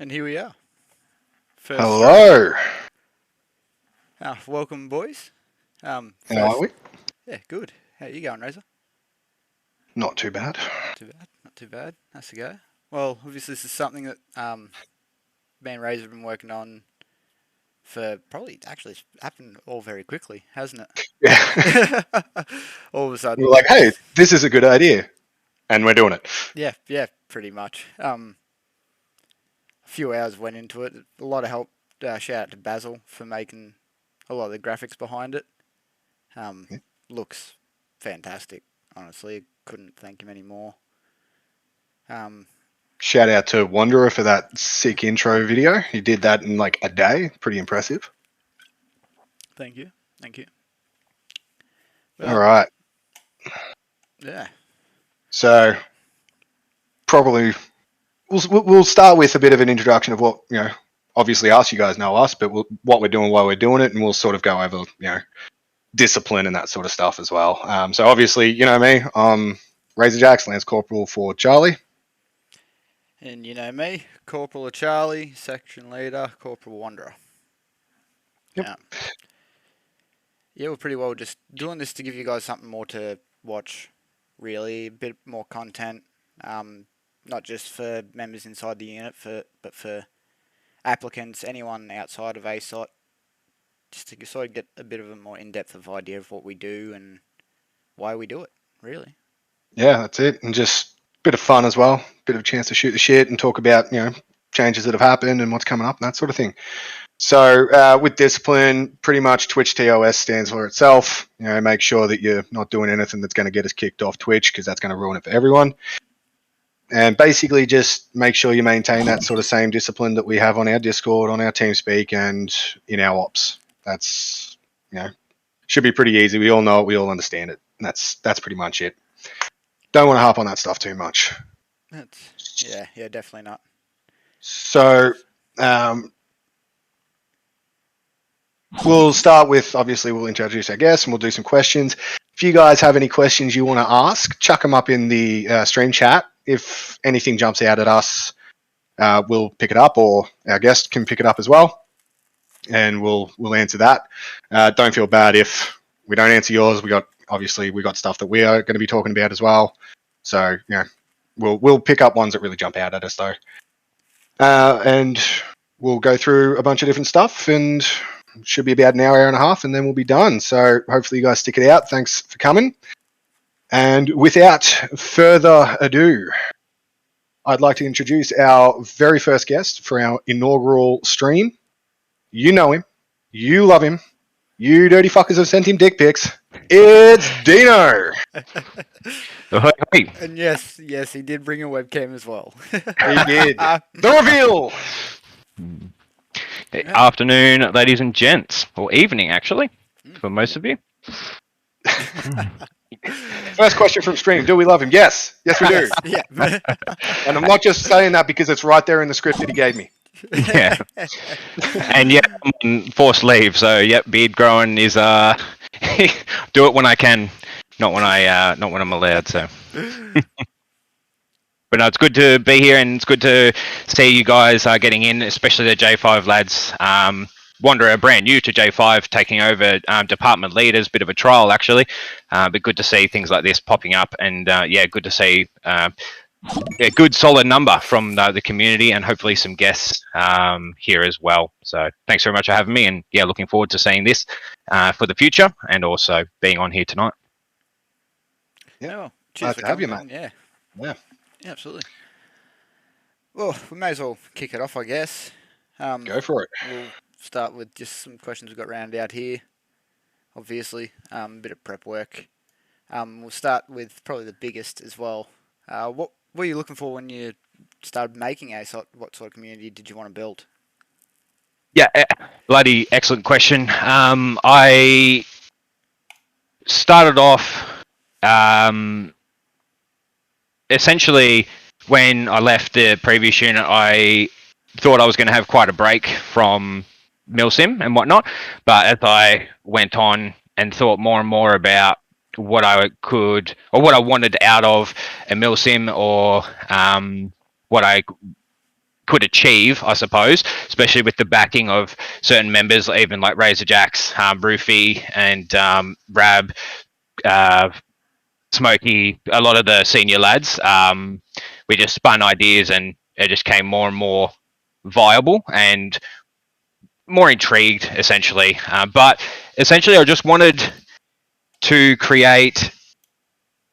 And here we are. First stream. Hello. Welcome, boys. How are First, we? yeah, good. How you going, Razor? Not too bad. Not too bad. Not too bad. Nice to go. Well, obviously, this is something that me and Razor have been working on for probably actually it's happened all very quickly, hasn't Yeah. it? All of a We're sudden, like, hey, this is a good idea. And we're doing it. yeah, pretty much. A few hours went into it. A lot of help. Shout out to Basil for making a lot of the graphics behind it. Um, Looks fantastic. Honestly, couldn't thank him anymore. Shout out to Wanderer for that sick intro video. He did that in like a day. Pretty impressive. Thank you, thank you. All Well, right. yeah, So probably we'll start with a bit of an introduction of what, obviously us, you guys know us, but what we're doing while we're doing it, and we'll sort of go over, discipline and that sort of stuff as well. So obviously, you know me, I'm Razorjax, Lance Corporal for Charlie. and you know me, Corporal Charlie, Section Leader, Corporal Wanderer. Yep. Yeah, we're pretty well just doing this to give you guys something more to watch, really, a bit more content, not just for members inside the unit, but for applicants, anyone outside of ASOT, just to sort of get a bit of a more in-depth of idea of what we do and why we do it, really. Yeah, that's it. And just a bit of fun as well. Bit of a chance to shoot the shit and talk about, changes that have happened and what's coming up and that sort of thing. So with discipline, pretty much Twitch TOS stands for itself. Make sure that you're not doing anything that's going to get us kicked off Twitch, because that's going to ruin it for everyone. And basically just make sure you maintain that sort of same discipline that we have on our Discord, on our TeamSpeak, and in our ops. That's, should be pretty easy. We all know it. We all understand it. And that's pretty much it. Don't want to harp on that stuff too much. Yeah, definitely not. So we'll start with, obviously, we'll introduce our guests and we'll do some questions. If you guys have any questions you want to ask, chuck them up in the stream chat. If anything jumps out at us, we'll pick it up, or our guest can pick it up as well, and we'll answer that. Don't feel bad if we don't answer yours. We got stuff that we are going to be talking about as well. So we'll pick up ones that really jump out at us though, and we'll go through a bunch of different stuff, and should be about an hour and a half, and then we'll be done. So hopefully you guys stick it out. Thanks for coming. And without further ado, I'd like to introduce our very first guest for our inaugural stream. You know him. You love him. You dirty fuckers have sent him dick pics. It's Dino. And yes, he did bring a webcam as well. He did. The reveal. Afternoon, ladies and gents, or evening actually, for most of you. First question from stream. Do we love him? Yes. Yes, we do. Yeah. And I'm not just saying that because it's right there in the script that he gave me. Yeah. And yeah, I'm on forced leave, so yep, beard growing is do it when I can, not when I'm allowed. So. But no, it's good to be here, and it's good to see you guys getting in, especially the J5 lads. Wanderer, brand new to J5, taking over department leaders, bit of a trial actually. But good to see things like this popping up, and good to see a good solid number from the community, and hopefully some guests here as well. So thanks very much for having me, and yeah, looking forward to seeing this for the future, and also being on here tonight. Yeah, well, cheers for having you, man. Yeah, absolutely. Well, we may as well kick it off, I guess. Go for it. We'll start with just some questions we've got rounded out here. Obviously, a bit of prep work. We'll start with probably the biggest as well. What were you looking for when you started making ASOT? What sort of community did you want to build? Yeah, bloody excellent question. I started off essentially when I left the previous unit. I thought I was going to have quite a break from milsim and whatnot, but as I went on and thought more and more about what I could, or what I wanted out of a milsim, or what I could achieve, I suppose, especially with the backing of certain members, even like Razorjax, Roofy, and Rab, Smokey, a lot of the senior lads. We just spun ideas and it just came more and more viable and more intrigued, essentially. But essentially, I just wanted to create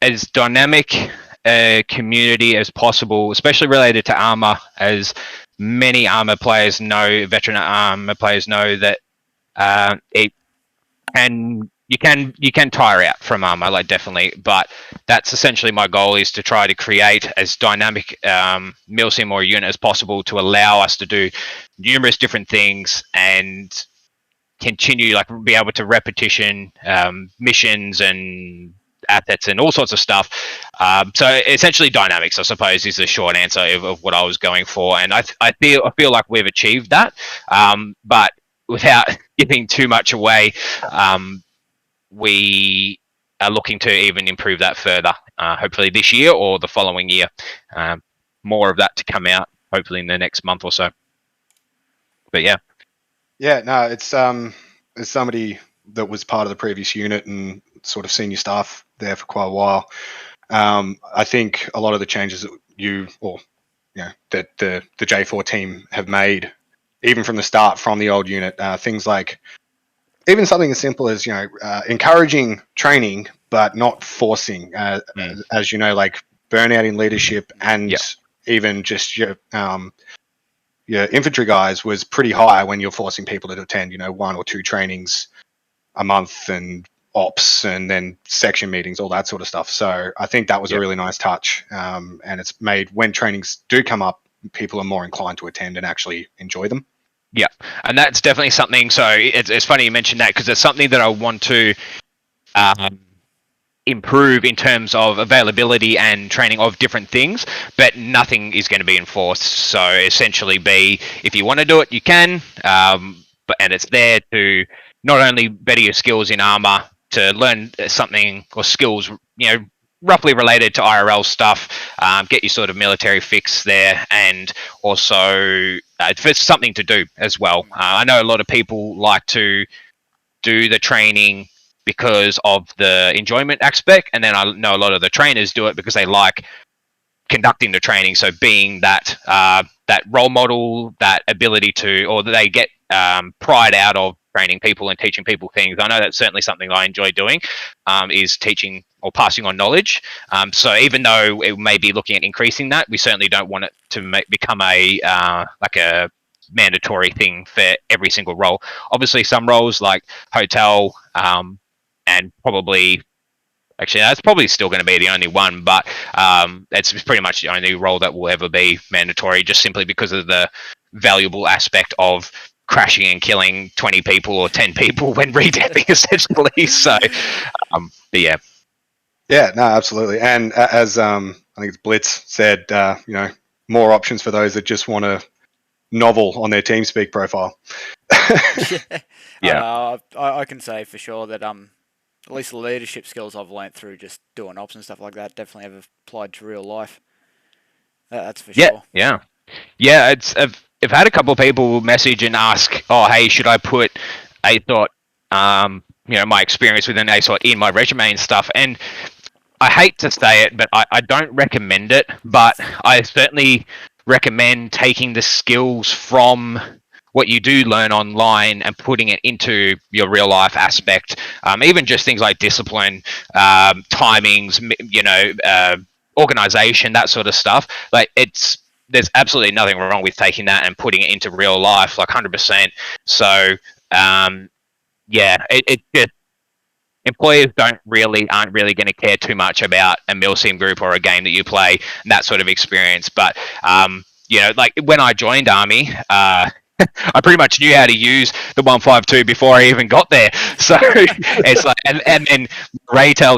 as dynamic a community as possible, especially related to ARMA, as many ARMA players know, veteran ARMA players know that it and you can tire out from ARMA, like definitely, but that's essentially my goal, is to try to create as dynamic milsim or unit as possible to allow us to do numerous different things and continue, like, be able to repetition missions and assets and all sorts of stuff. So essentially dynamics, I suppose, is the short answer of what I was going for, and I feel like we've achieved that, but without giving too much away, we are looking to even improve that further, hopefully this year or the following year. More of that to come out hopefully in the next month or so. But yeah. Yeah, no, it's as somebody that was part of the previous unit and sort of senior staff there for quite a while. I think a lot of the changes that that the J4 team have made, even from the start, from the old unit, things like even something as simple as encouraging training but not forcing, as you know, like burnout in leadership and even just your infantry guys was pretty high when you're forcing people to attend 1 or 2 trainings a month and ops and then section meetings, all that sort of stuff. So I think that was a really nice touch, and it's made, when trainings do come up, people are more inclined to attend and actually enjoy them. Yeah, and that's definitely something. So it's funny you mentioned that, because it's something that I want to improve in terms of availability and training of different things, but nothing is going to be enforced. So essentially, if you want to do it, you can, and it's there to not only better your skills in ARMA, to learn something or skills, roughly related to IRL stuff, get your sort of military fix there, and also for something to do as well. I know a lot of people like to do the training because of the enjoyment aspect, and then I know a lot of the trainers do it because they like conducting the training. So being that that role model, that ability to, or they get pride out of training people and teaching people things. I know that's certainly something I enjoy doing, is teaching or passing on knowledge. So even though it may be looking at increasing that, we certainly don't want it to become a mandatory thing for every single role. Obviously, some roles like hotel, and probably, actually, that's probably still going to be the only one, but it's pretty much the only role that will ever be mandatory, just simply because of the valuable aspect of crashing and killing 20 people or 10 people when redepping, essentially. So, but yeah. Yeah, no, absolutely. And as I think it's Blitz said, more options for those that just want a novel on their TeamSpeak profile. Yeah. I can say for sure that at least the leadership skills I've learnt through just doing ops and stuff like that definitely have applied to real life. That's for sure. Yeah. I've had a couple of people message and ask, "Oh, hey, should I put ASOT, my experience within ASOT in my resume and stuff?" And I hate to say it, but I don't recommend it. But I certainly recommend taking the skills from what you do learn online and putting it into your real life aspect. Even just things like discipline, timings, organization, that sort of stuff. Like, there's absolutely nothing wrong with taking that and putting it into real life, like 100%. So, it just, employers aren't really going to care too much about a milsim group or a game that you play and that sort of experience. But like when I joined Army, I pretty much knew how to use the 152 before I even got there. So it's like, and then Raytel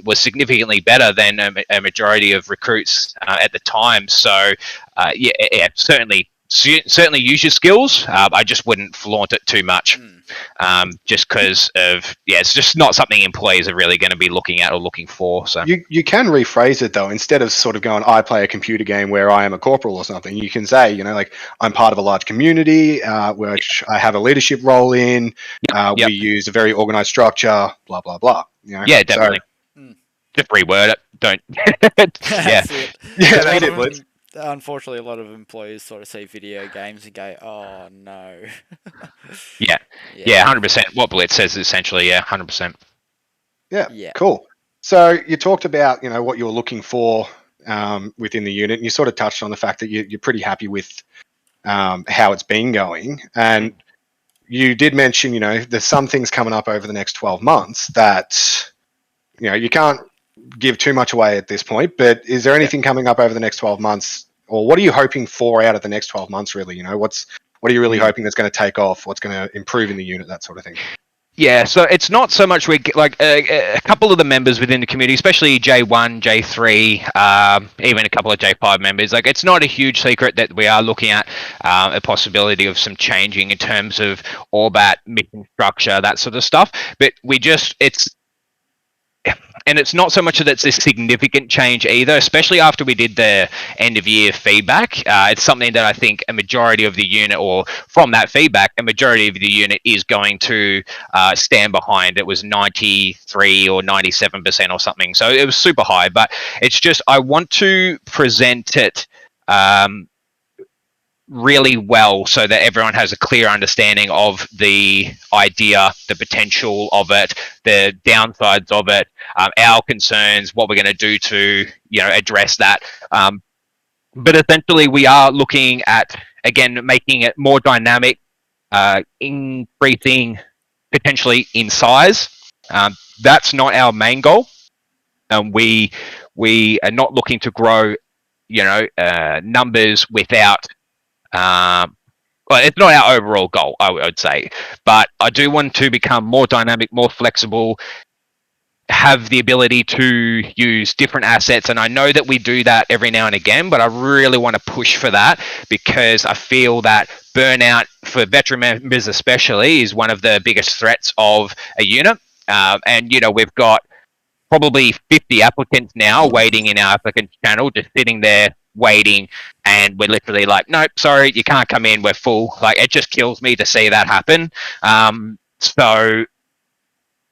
was significantly better than a majority of recruits at the time. So certainly certainly use your skills. I just wouldn't flaunt it too much. Just because of it's just not something employees are really going to be looking at or looking for. So you can rephrase it though, instead of sort of going, I play a computer game where I am a corporal or something. You can say, like, I'm part of a large community, which I have a leadership role in. We use a very organized structure. Blah blah blah. Yeah, definitely. So, just reword it. Don't. That's it. Yeah, unfortunately, a lot of employers sort of see video games and go, "Oh no." Yeah, 100%. What Blitz says essentially, 100%. Yeah, cool. So you talked about what you were looking for within the unit, and you sort of touched on the fact that you're pretty happy with how it's been going, and you did mention there's some things coming up over the next 12 months that you can't give too much away at this point, but is there anything coming up over the next 12 months, or what are you hoping for out of the next 12 months really? What are you really hoping that's going to take off? What's going to improve in the unit, that sort of thing? Yeah, so it's not so much like a couple of the members within the community, especially J1, J3, even a couple of J5 members. Like, it's not a huge secret that we are looking at a possibility of some changing in terms of Orbat, mission structure, that sort of stuff. But it's not so much that it's a significant change either, especially after we did the end of year feedback. It's something that I think a majority of the unit, or from that feedback, a majority of the unit is going to stand behind. It was 93 or 97% or something. So it was super high, but it's just, I want to present it really well so that everyone has a clear understanding of the idea, the potential of it, the downsides of it, our concerns, what we're going to do to address that. But essentially, we are looking at, again, making it more dynamic, increasing potentially in size. That's not our main goal. We are not looking to grow numbers without well, it's not our overall goal, I would say, but I do want to become more dynamic, more flexible, have the ability to use different assets. And I know that we do that every now and again, but I really want to push for that, because I feel that burnout for veteran members especially is one of the biggest threats of a unit. And we've got probably 50 applicants now waiting in our applicant channel, just sitting there waiting, and we're literally like, nope, sorry, you can't come in, we're full. Like, it just kills me to see that happen. So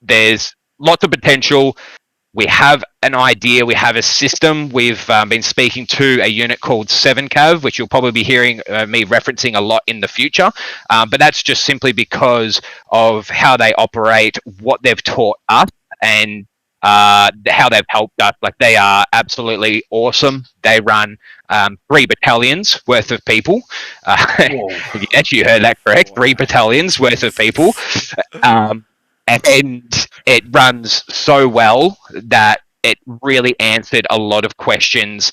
there's lots of potential. We have an idea, we have a system. We've been speaking to a unit called 7cav, which you'll probably be hearing me referencing a lot in the future, but that's just simply because of how they operate, what they've taught us, and how they've helped us. Like, they are absolutely awesome. They run 3 battalions worth of people. Yes, you heard that correct. 3 battalions worth of people. And it runs so well that it really answered a lot of questions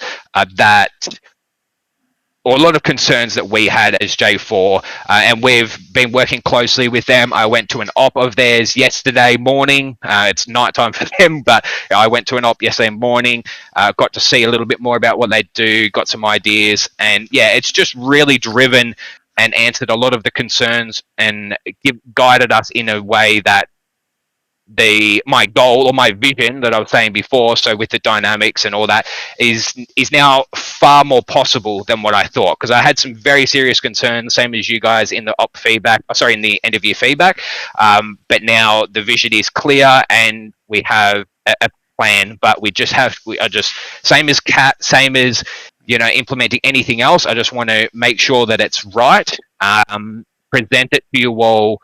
or a lot of concerns that we had as J4, and we've been working closely with them. I went to an op of theirs yesterday morning. It's nighttime for them, but I went to an op yesterday morning, got to see a little bit more about what they do, got some ideas, and it's just really driven and answered a lot of the concerns and guided us in a way that my goal or my vision that I was saying before, so with the dynamics and all that, is now far more possible than what I thought, because I had some very serious concerns, same as you guys in the in the end of year feedback, but now the vision is clear and we have a plan, but we are just same as CAT, same as implementing anything else. I just want to make sure that it's right, present it to you all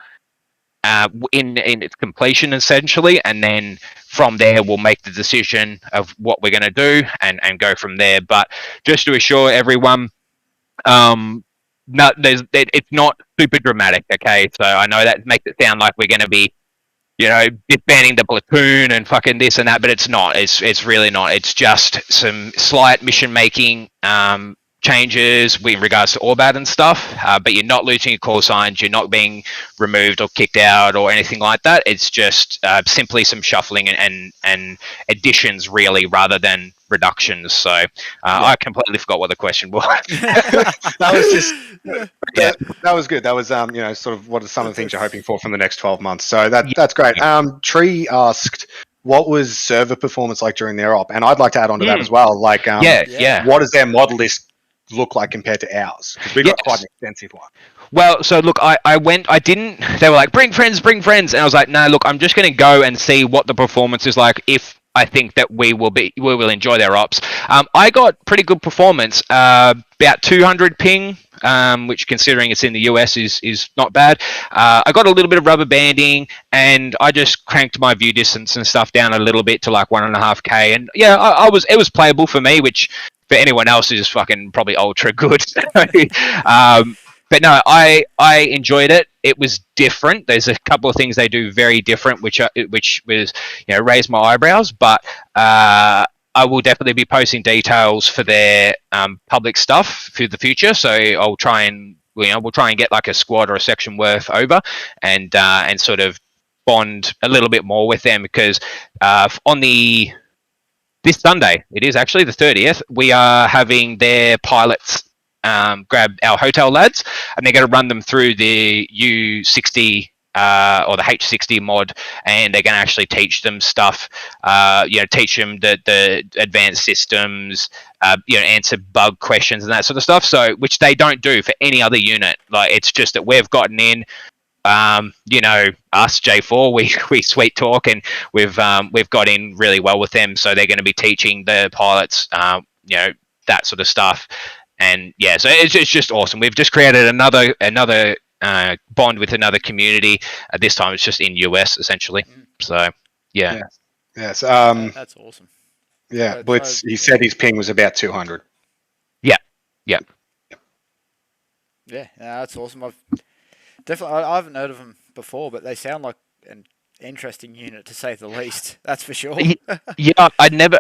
in its completion, essentially, and then from there we'll make the decision of what we're going to do and go from there. But just to assure everyone, it's not super dramatic, okay? So I know that makes it sound like we're going to be disbanding the platoon and fucking this and that, but it's not. It's really not. It's just some slight mission making changes in regards to Orbat and stuff, but you're not losing your call signs, you're not being removed or kicked out or anything like that. It's just simply some shuffling and additions, really, rather than reductions. So I completely forgot what the question was. That was just Yeah. that was good. That was sort of what are some of the things you're hoping for from the next 12 months. So that's great. Tree asked, what was server performance like during their op? And I'd like to add on to that as well. Like, what does their mod list look like compared to ours? Because we got quite an extensive one. Well, so look, they were like, bring friends. And I was like, no, look, I'm just going to go and see what the performance is like if I think that we will enjoy their ops. I got pretty good performance, about 200 ping, which considering it's in the US is not bad. I got a little bit of rubber banding, and I just cranked my view distance and stuff down a little bit to like 1.5K, and yeah, it was playable for me, which for anyone else is fucking probably ultra good. But no, I enjoyed it. It was different. There's a couple of things they do very different, which was raised my eyebrows. But I will definitely be posting details for their public stuff for the future. So I'll try and we'll try and get like a squad or a section worth over, and sort of bond a little bit more with them, because this Sunday, it is actually the 30th, we are having their pilots grab our hotel lads, and they're going to run them through the U60 or the H60 mod, and they're going to actually teach them stuff, teach them the advanced systems, answer bug questions and that sort of stuff. So, which they don't do for any other unit. Like, it's just that we've gotten in, us J4, we sweet talk, and we've got in really well with them. So they're going to be teaching the pilots, that sort of stuff. And yeah, so it's just awesome. We've just created another bond with another community. This time it's just in US essentially. So yeah. Yes. That's awesome. Yeah, Blitz. He said his ping was about 200. Yeah. Yeah, that's awesome. I haven't heard of them before, but they sound like an interesting unit, to say the least. That's for sure. Yeah, I'd never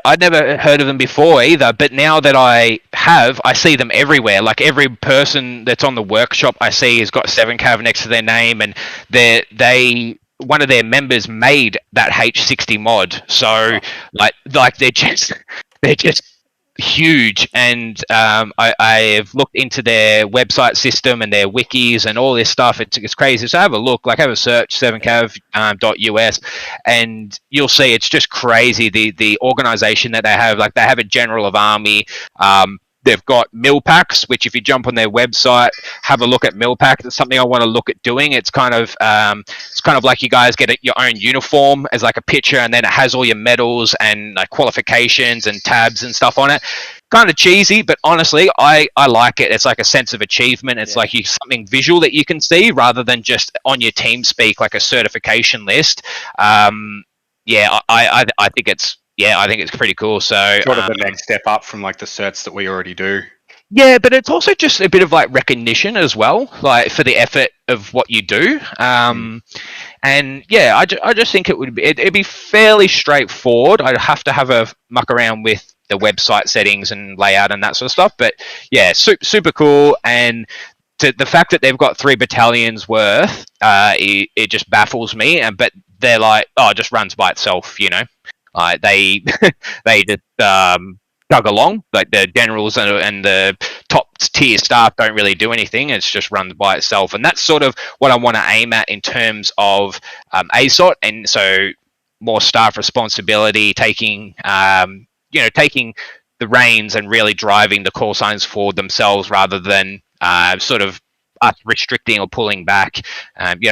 heard of them before either, but now that I see them everywhere. Like, every person that's on the workshop I see has got 7cav next to their name, and one of their members made that H60 mod. So like they're just huge, and I've looked into their website system and their wikis and all this stuff. It's crazy. So have a look, have a search, 7cav.us, and you'll see it's just crazy, the organization that they have. Like, they have a general of army. They've got mill packs, which if you jump on their website, have a look at mill pack. That's something I want to look at doing. It's kind of like you guys get your own uniform as like a picture, and then it has all your medals and like qualifications and tabs and stuff on it. Kind of cheesy, but honestly, I like it. It's like a sense of achievement. It's like something visual that you can see rather than just on your team speak, like a certification list. I think it's. Yeah, I think it's pretty cool. So, sort of the next step up from like the certs that we already do. Yeah, but it's also just a bit of like recognition as well, like for the effort of what you do. And yeah, I just think it'd be fairly straightforward. I'd have to have a muck around with the website settings and layout and that sort of stuff. But yeah, super cool. And the fact that they've got 3 battalions worth, it just baffles me. But they're like, it just runs by itself, they just dug along. Like, the generals and the top tier staff don't really do anything. It's just run by itself, and that's sort of what I want to aim at in terms of ASOT, and so more staff responsibility, taking the reins and really driving the call signs for themselves rather than sort of us restricting or pulling back.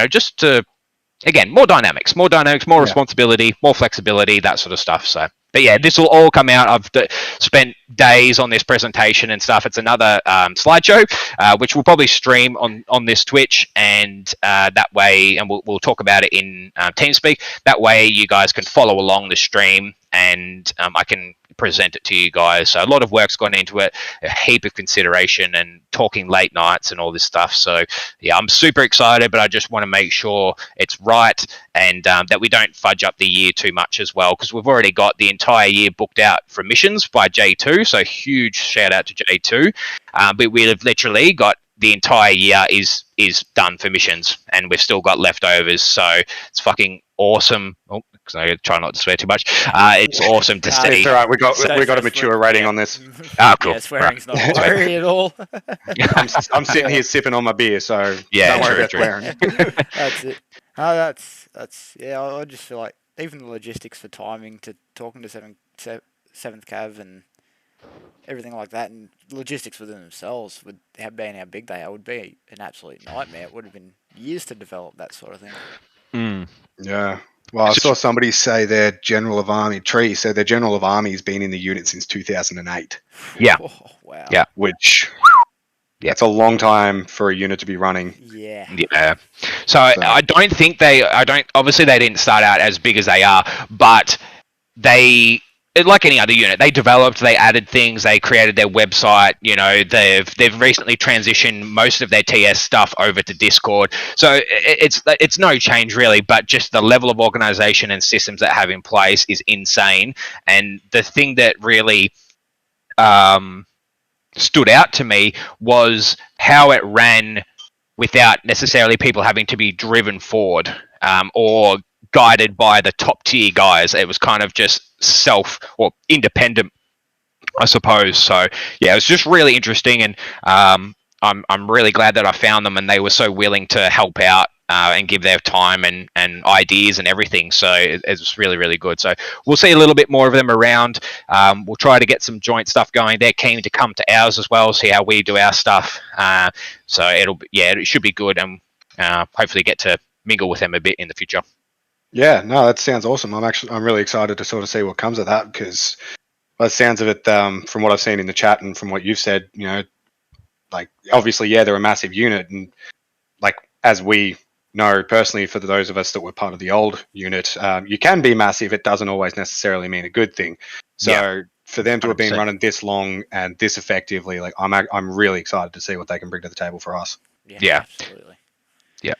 Just to, again, more dynamics, more responsibility, more flexibility, that sort of stuff. So, but yeah, this will all come out. I've spent days on this presentation and stuff. It's another slideshow, which we'll probably stream on this Twitch, and that way, and we'll talk about it in TeamSpeak. That way, you guys can follow along the stream, and I can present it to you guys. So a lot of work's gone into it, a heap of consideration and talking late nights and all this stuff. So yeah, I'm super excited, but I just want to make sure it's right and that we don't fudge up the year too much as well, because we've already got the entire year booked out for missions by J2. So huge shout out to J2. But we've literally got the entire year is done for missions, and we've still got leftovers. So it's fucking awesome. Oh, I try not to swear too much. It's awesome to see. It's all right. We got a mature rating on this. Ah, cool. Yeah, swearing's not a worry at all. I'm sitting here sipping on my beer, so Yeah, don't worry true, about swearing. That's it. No, that's yeah. I just feel like even the logistics for timing to talking to seventh Cav and everything like that, and logistics within themselves, with being how big they are, would be an absolute nightmare. It would have been years to develop that sort of thing. Yeah. Well, I saw somebody say their General of Army, Tree said their General of Army has been in the unit since 2008. Yeah. Oh, wow. Yeah. Which, that's a long time for a unit to be running. Yeah. Yeah. So I don't think obviously they didn't start out as big as they are, but they, like any other unit, they developed, they added things, they created their website, you know, they've recently transitioned most of their TS stuff over to Discord. So it's no change really, but just the level of organization and systems that have in place is insane. And the thing that really stood out to me was how it ran without necessarily people having to be driven forward or guided by the top tier guys. It was kind of just independent, I suppose. So yeah, it was just really interesting, and I'm really glad that I found them, and they were so willing to help out and give their time and ideas and everything. So it was really, really good. So we'll see a little bit more of them around. We'll try to get some joint stuff going. They're keen to come to ours as well, see how we do our stuff. So it should be good, and hopefully get to mingle with them a bit in the future. Yeah, no, that sounds awesome. I'm really excited to sort of see what comes of that, because by the sounds of it, from what I've seen in the chat and from what you've said, you know, like obviously, yeah, they're a massive unit, and like as we know personally, for those of us that were part of the old unit, you can be massive. It doesn't always necessarily mean a good thing. So for them to have been 100%. running this long and this effectively, like I'm really excited to see what they can bring to the table for us. Yeah. Absolutely. Yeah.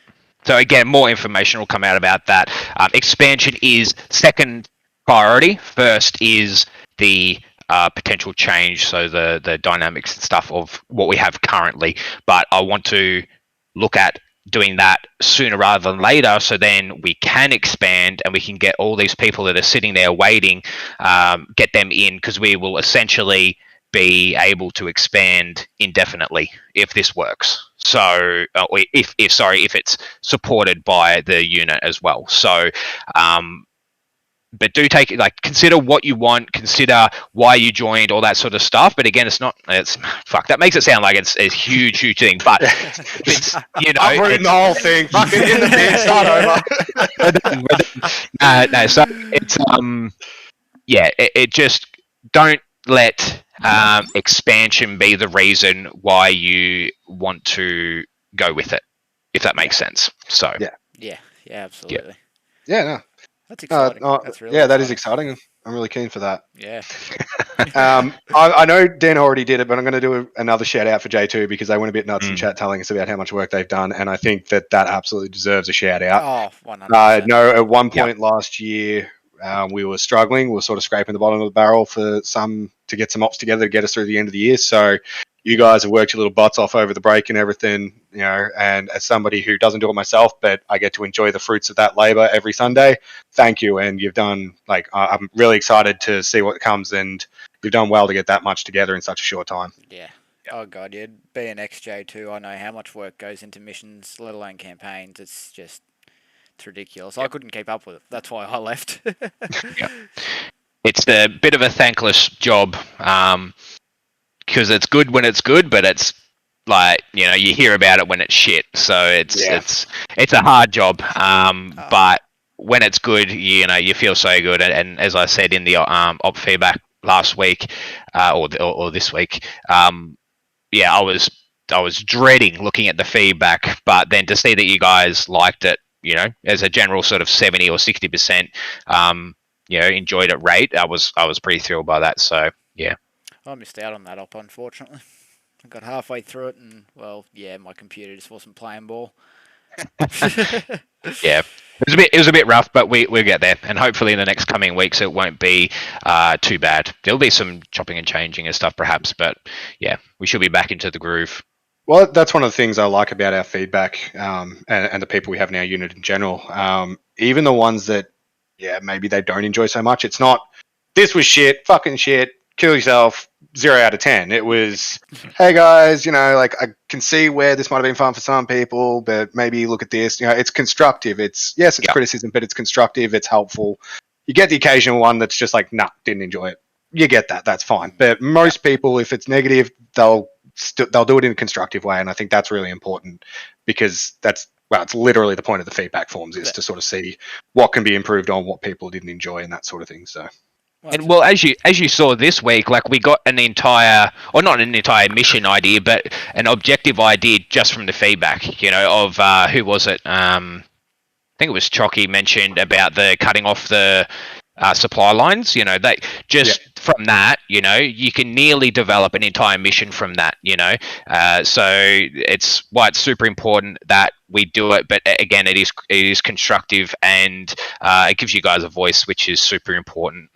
So again, more information will come out about that. Expansion is second priority. First is the potential change, so the dynamics and stuff of what we have currently. But I want to look at doing that sooner rather than later, so then we can expand and we can get all these people that are sitting there waiting, get them in, because we will essentially be able to expand indefinitely if this works. So if it's supported by the unit as well. So but do take it, like, consider what you want, consider why you joined, all that sort of stuff. But again, that makes it sound like it's a huge thing, but it's, you know, I'm reading the whole thing. Fucking in the bed, start over. No, so it's it just don't let expansion be the reason why you want to go with it, if that makes sense. So Yeah, absolutely. Yeah, no. That's exciting. That's really that is exciting. I'm really keen for that. Yeah. I know Dan already did it, but I'm going to do another shout out for J2, because they went a bit nuts in chat telling us about how much work they've done, and I think that absolutely deserves a shout out. Oh, 100%. No, at one point last year, we were struggling. We were sort of scraping the bottom of the barrel to get some ops together to get us through the end of the year. So you guys have worked your little butts off over the break and everything, you know, and as somebody who doesn't do it myself, but I get to enjoy the fruits of that labor every Sunday, thank you. And you've done, I'm really excited to see what comes, and you've done well to get that much together in such a short time. Yeah. Oh, God, yeah. Being XJ2, I know how much work goes into missions, let alone campaigns. It's ridiculous. I couldn't keep up with it. That's why I left. It's a bit of a thankless job, because it's good when it's good, but it's like, you know, you hear about it when it's shit. So it's a hard job, but when it's good, you know, you feel so good. And as I said in the op feedback last week, or this week, I was dreading looking at the feedback, but then to see that you guys liked it, you know, as a general sort of 70 or 60%, enjoyed at rate. I was pretty thrilled by that. So yeah. I missed out on that op, unfortunately. I got halfway through it, and well, yeah, my computer just wasn't playing ball. Yeah, it was a bit rough, but we'll get there, and hopefully in the next coming weeks it won't be too bad. There'll be some chopping and changing and stuff perhaps, but yeah, we should be back into the groove. Well, that's one of the things I like about our feedback and the people we have in our unit in general. Even the ones that, maybe they don't enjoy so much. It's not, this was shit, fucking shit, kill yourself, 0 out of 10. It was, hey guys, I can see where this might have been fun for some people, but maybe look at this. It's constructive. It's criticism, but it's constructive. It's helpful. You get the occasional one that's just like, nah, didn't enjoy it. You get that. That's fine. But most people, if it's negative, they'll do it in a constructive way, and I think that's really important because it's literally the point of the feedback forms is to sort of see what can be improved on, what people didn't enjoy, and that sort of thing. So. And well, as you saw this week, we got an entire, or not an entire mission idea, but an objective idea just from the feedback. Of who was it? I think it was Chocky mentioned about the cutting off the supply lines. From that, you can nearly develop an entire mission from that. So it's why it's super important that we do it. But again, it is constructive, and it gives you guys a voice, which is super important.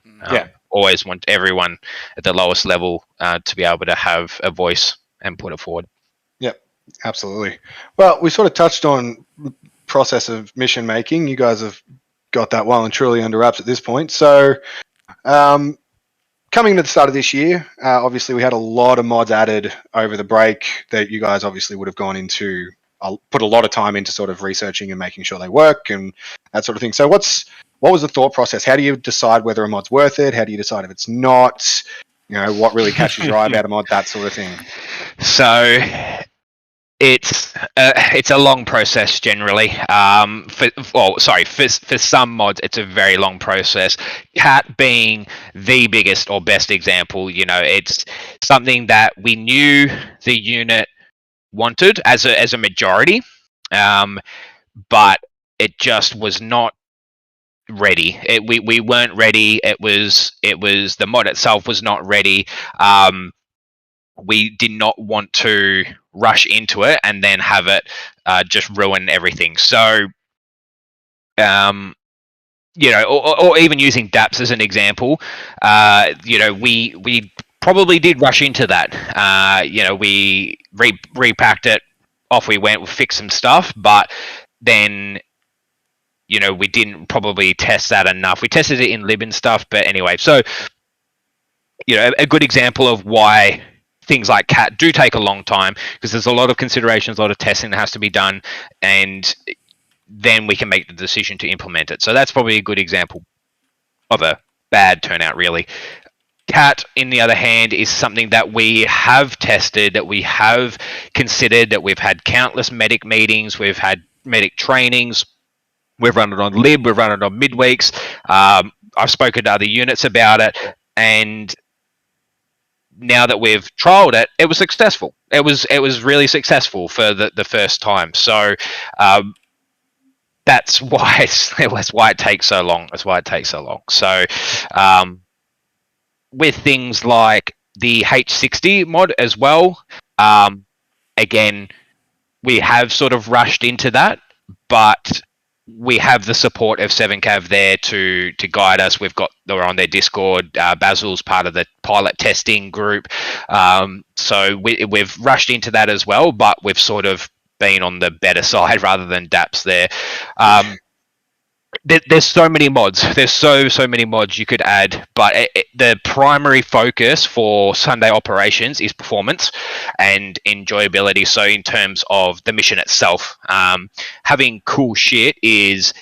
Always want everyone at the lowest level to be able to have a voice and put it forward. Yep, absolutely. Well, we sort of touched on process of mission making. You guys have got that well and truly under wraps at this point. So coming to the start of this year, obviously we had a lot of mods added over the break that you guys obviously would have gone into, put a lot of time into sort of researching and making sure they work and that sort of thing. So what was the thought process? How do you decide whether a mod's worth it? How do you decide if it's not? What really catches your eye about a mod, that sort of thing? So it's a long process generally. For some mods, it's a very long process. Cat being the biggest or best example, it's something that we knew the unit wanted as a majority, but it just was not ready. We weren't ready. It was the mod itself was not ready. We did not want to rush into it and then have it just ruin everything. So, or even using DApps as an example, we probably did rush into that. We repacked it, off we went, we fixed some stuff, but then we didn't probably test that enough. We tested it in lib and stuff, but anyway, so a good example of why things like Cat do take a long time, because there's a lot of considerations, a lot of testing that has to be done, and then we can make the decision to implement it. So that's probably a good example of a bad turnout, really. Cat, in the other hand, is something that we have tested, that we have considered, that we've had countless medic meetings, we've had medic trainings, we've run it on lib, we've run it on midweeks. I've spoken to other units about it, and now that we've trialed it, it was successful. It was really successful for the first time. So that's why it takes so long. That's why it takes so long. So with things like the H60 mod as well, again, we have sort of rushed into that, but we have the support of 7Cav there to guide us. We're on their Discord. Basil's part of the pilot testing group. So we've rushed into that as well, but we've sort of been on the better side rather than DApps there. There's so many mods. There's so many mods you could add, but the primary focus for Sunday operations is performance and enjoyability. So in terms of the mission itself, having cool shit is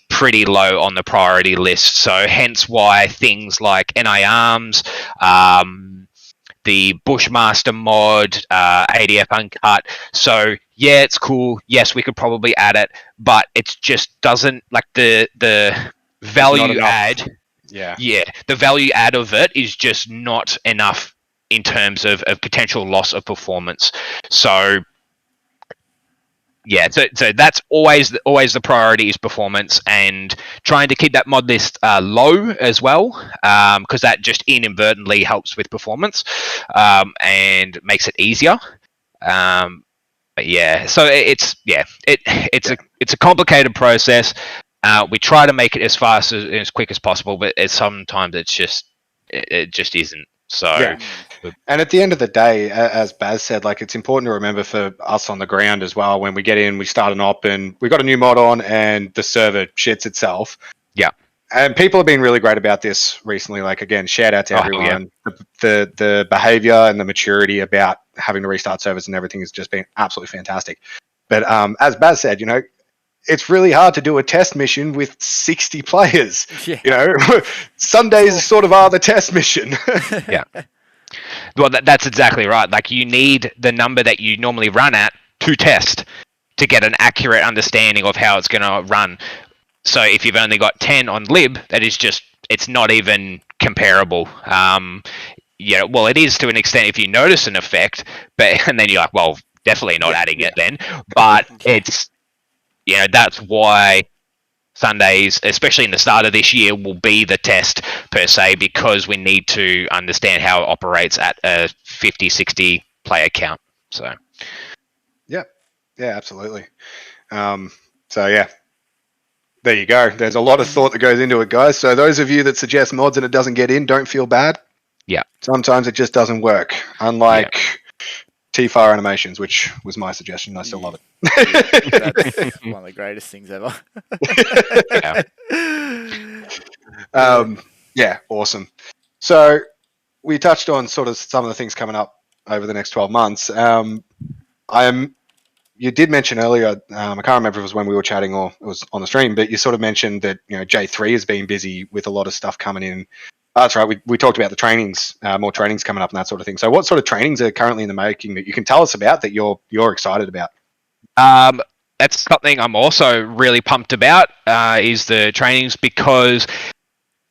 pretty low on the priority list. So hence why things like NI Arms, the Bushmaster mod, ADF Uncut. So yeah, it's cool. Yes, we could probably add it, but it just doesn't, like, the value add. Yeah, the value add of it is just not enough in terms of potential loss of performance. So yeah, so that's always the priority is performance, and trying to keep that mod list low as well, because that just inadvertently helps with performance, and makes it easier. But yeah, so it's a complicated process. We try to make it as fast as quick as possible, but sometimes it just isn't. So. Yeah. And at the end of the day, as Baz said, like, it's important to remember for us on the ground as well, when we get in, we start an op and we got a new mod on and the server shits itself. Yeah. And people have been really great about this recently. Like, again, shout out to everyone. Yeah. The behavior and the maturity about having to restart servers and everything has just been absolutely fantastic. But as Baz said, it's really hard to do a test mission with 60 players. Yeah. Sundays sort of are the test mission. Yeah. Well, that's exactly right. Like, you need the number that you normally run at to test to get an accurate understanding of how it's going to run. So if you've only got 10 on lib, that is just, it's not even comparable. Yeah, well, it is to an extent if you notice an effect, and then you're like, well, definitely not adding it then. But it's, that's why Sundays, especially in the start of this year, will be the test per se, because we need to understand how it operates at a 50, 60 player count. So, yeah, absolutely. So yeah, there you go. There's a lot of thought that goes into it, guys. So those of you that suggest mods and it doesn't get in, don't feel bad. Yeah. Sometimes it just doesn't work. Unlike T-Fire animations, which was my suggestion. I still love it. That's one of the greatest things ever. Yeah, awesome. So we touched on sort of some of the things coming up over the next 12 months. You did mention earlier, I can't remember if it was when we were chatting or it was on the stream, but you sort of mentioned that J3 has been busy with a lot of stuff coming in. That's right. We talked about the trainings, more trainings coming up and that sort of thing. So what sort of trainings are currently in the making that you can tell us about that you're excited about? That's something I'm also really pumped about, is the trainings, because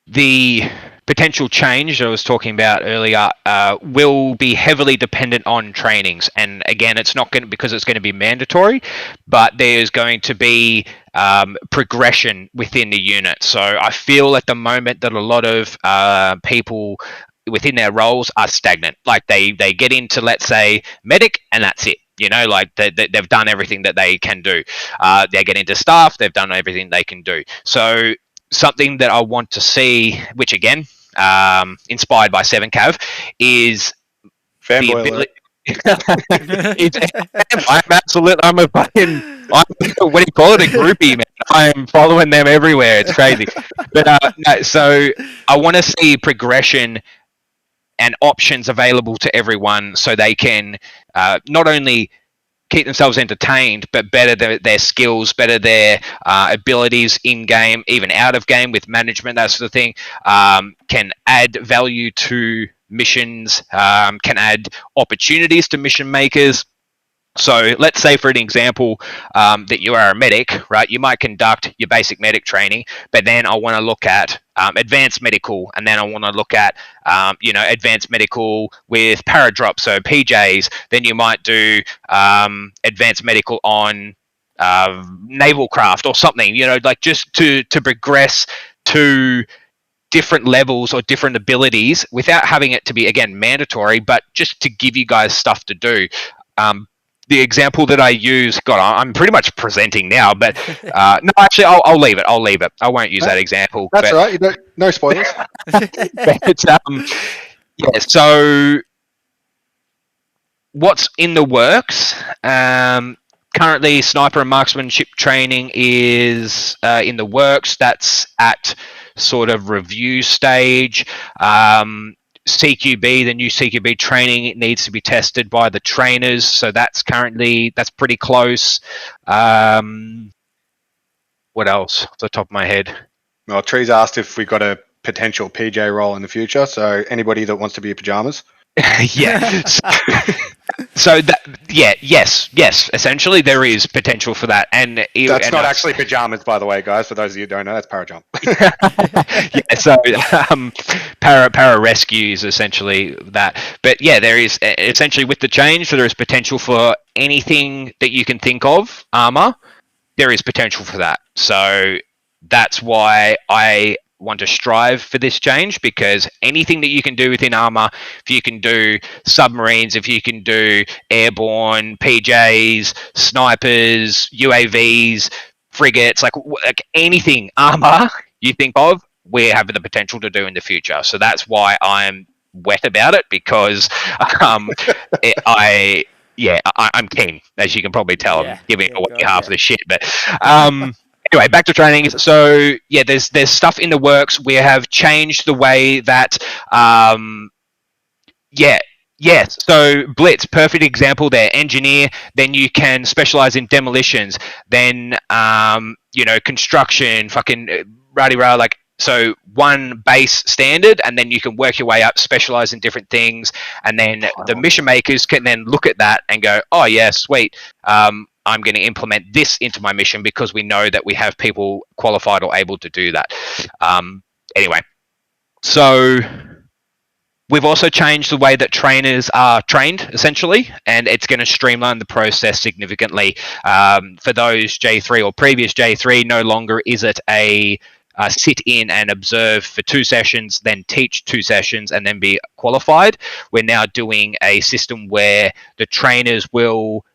the potential change I was talking about earlier will be heavily dependent on trainings. And again, it's not going to, because it's going to be mandatory, but there's going to be progression within the unit. So I feel at the moment that a lot of people within their roles are stagnant. Like they get into, let's say, medic, and that's it. Like they've done everything that they can do. They get into staff, they've done everything they can do. So something that I want to see, which again, inspired by 7Cav, is fanboy the ability. I'm a fucking, what do you call it, a groupie, man. I'm following them everywhere. It's crazy. But no, so I want to see progression and options available to everyone, so they can not only keep themselves entertained, but better their skills, better their abilities in game, even out of game with management, that sort of thing, can add value to missions, can add opportunities to mission makers. So let's say, for an example, that you are a medic, right? You might conduct your basic medic training, but then I want to look at advanced medical, and then I want to look at, advanced medical with paradrop, so PJs. Then you might do advanced medical on naval craft or something, like just to progress to different levels or different abilities without having it to be, again, mandatory, but just to give you guys stuff to do. The example that I use, God, I'm pretty much presenting now, but no, actually, I'll leave it. I won't use that example. That's all right. No spoilers. But, yeah, so what's in the works? Currently, sniper and marksmanship training is in the works. That's at sort of review stage. CQB, the new CQB training, it needs to be tested by the trainers, so that's pretty close. What else off the top of my head? Well, Tree's asked if we got a potential PJ role in the future, so anybody that wants to be pajamas. Yeah. So that, yes. Essentially, there is potential for that, and That's not actually pajamas, by the way, guys. For those of you who don't know, that's parajump. yeah. So para rescue is essentially that. But yeah, there is essentially with the change, there is potential for anything that you can think of. ARMA, there is potential for that. So that's why I want to strive for this change, because anything that you can do within ARMA, if you can do submarines, if you can do airborne, PJs, snipers, UAVs, frigates, like anything ARMA you think of, we're having the potential to do in the future. So that's why I'm wet about it, because I'm keen, as you can probably tell. I'm giving away half of the shit, but anyway, back to training. So yeah, there's stuff in the works. We have changed the way that yes. So Blitz, perfect example there. Engineer, then you can specialize in demolitions, then construction, fucking rah, like. So one base standard, and then you can work your way up, specialize in different things, and then the mission makers can then look at that and go, oh yeah, sweet. I'm going to implement this into my mission because we know that we have people qualified or able to do that. Anyway, so we've also changed the way that trainers are trained, essentially, and it's going to streamline the process significantly. For those J3 or previous J3, no longer is it a sit in and observe for 2 sessions, then teach 2 sessions, and then be qualified. We're now doing a system where the trainers will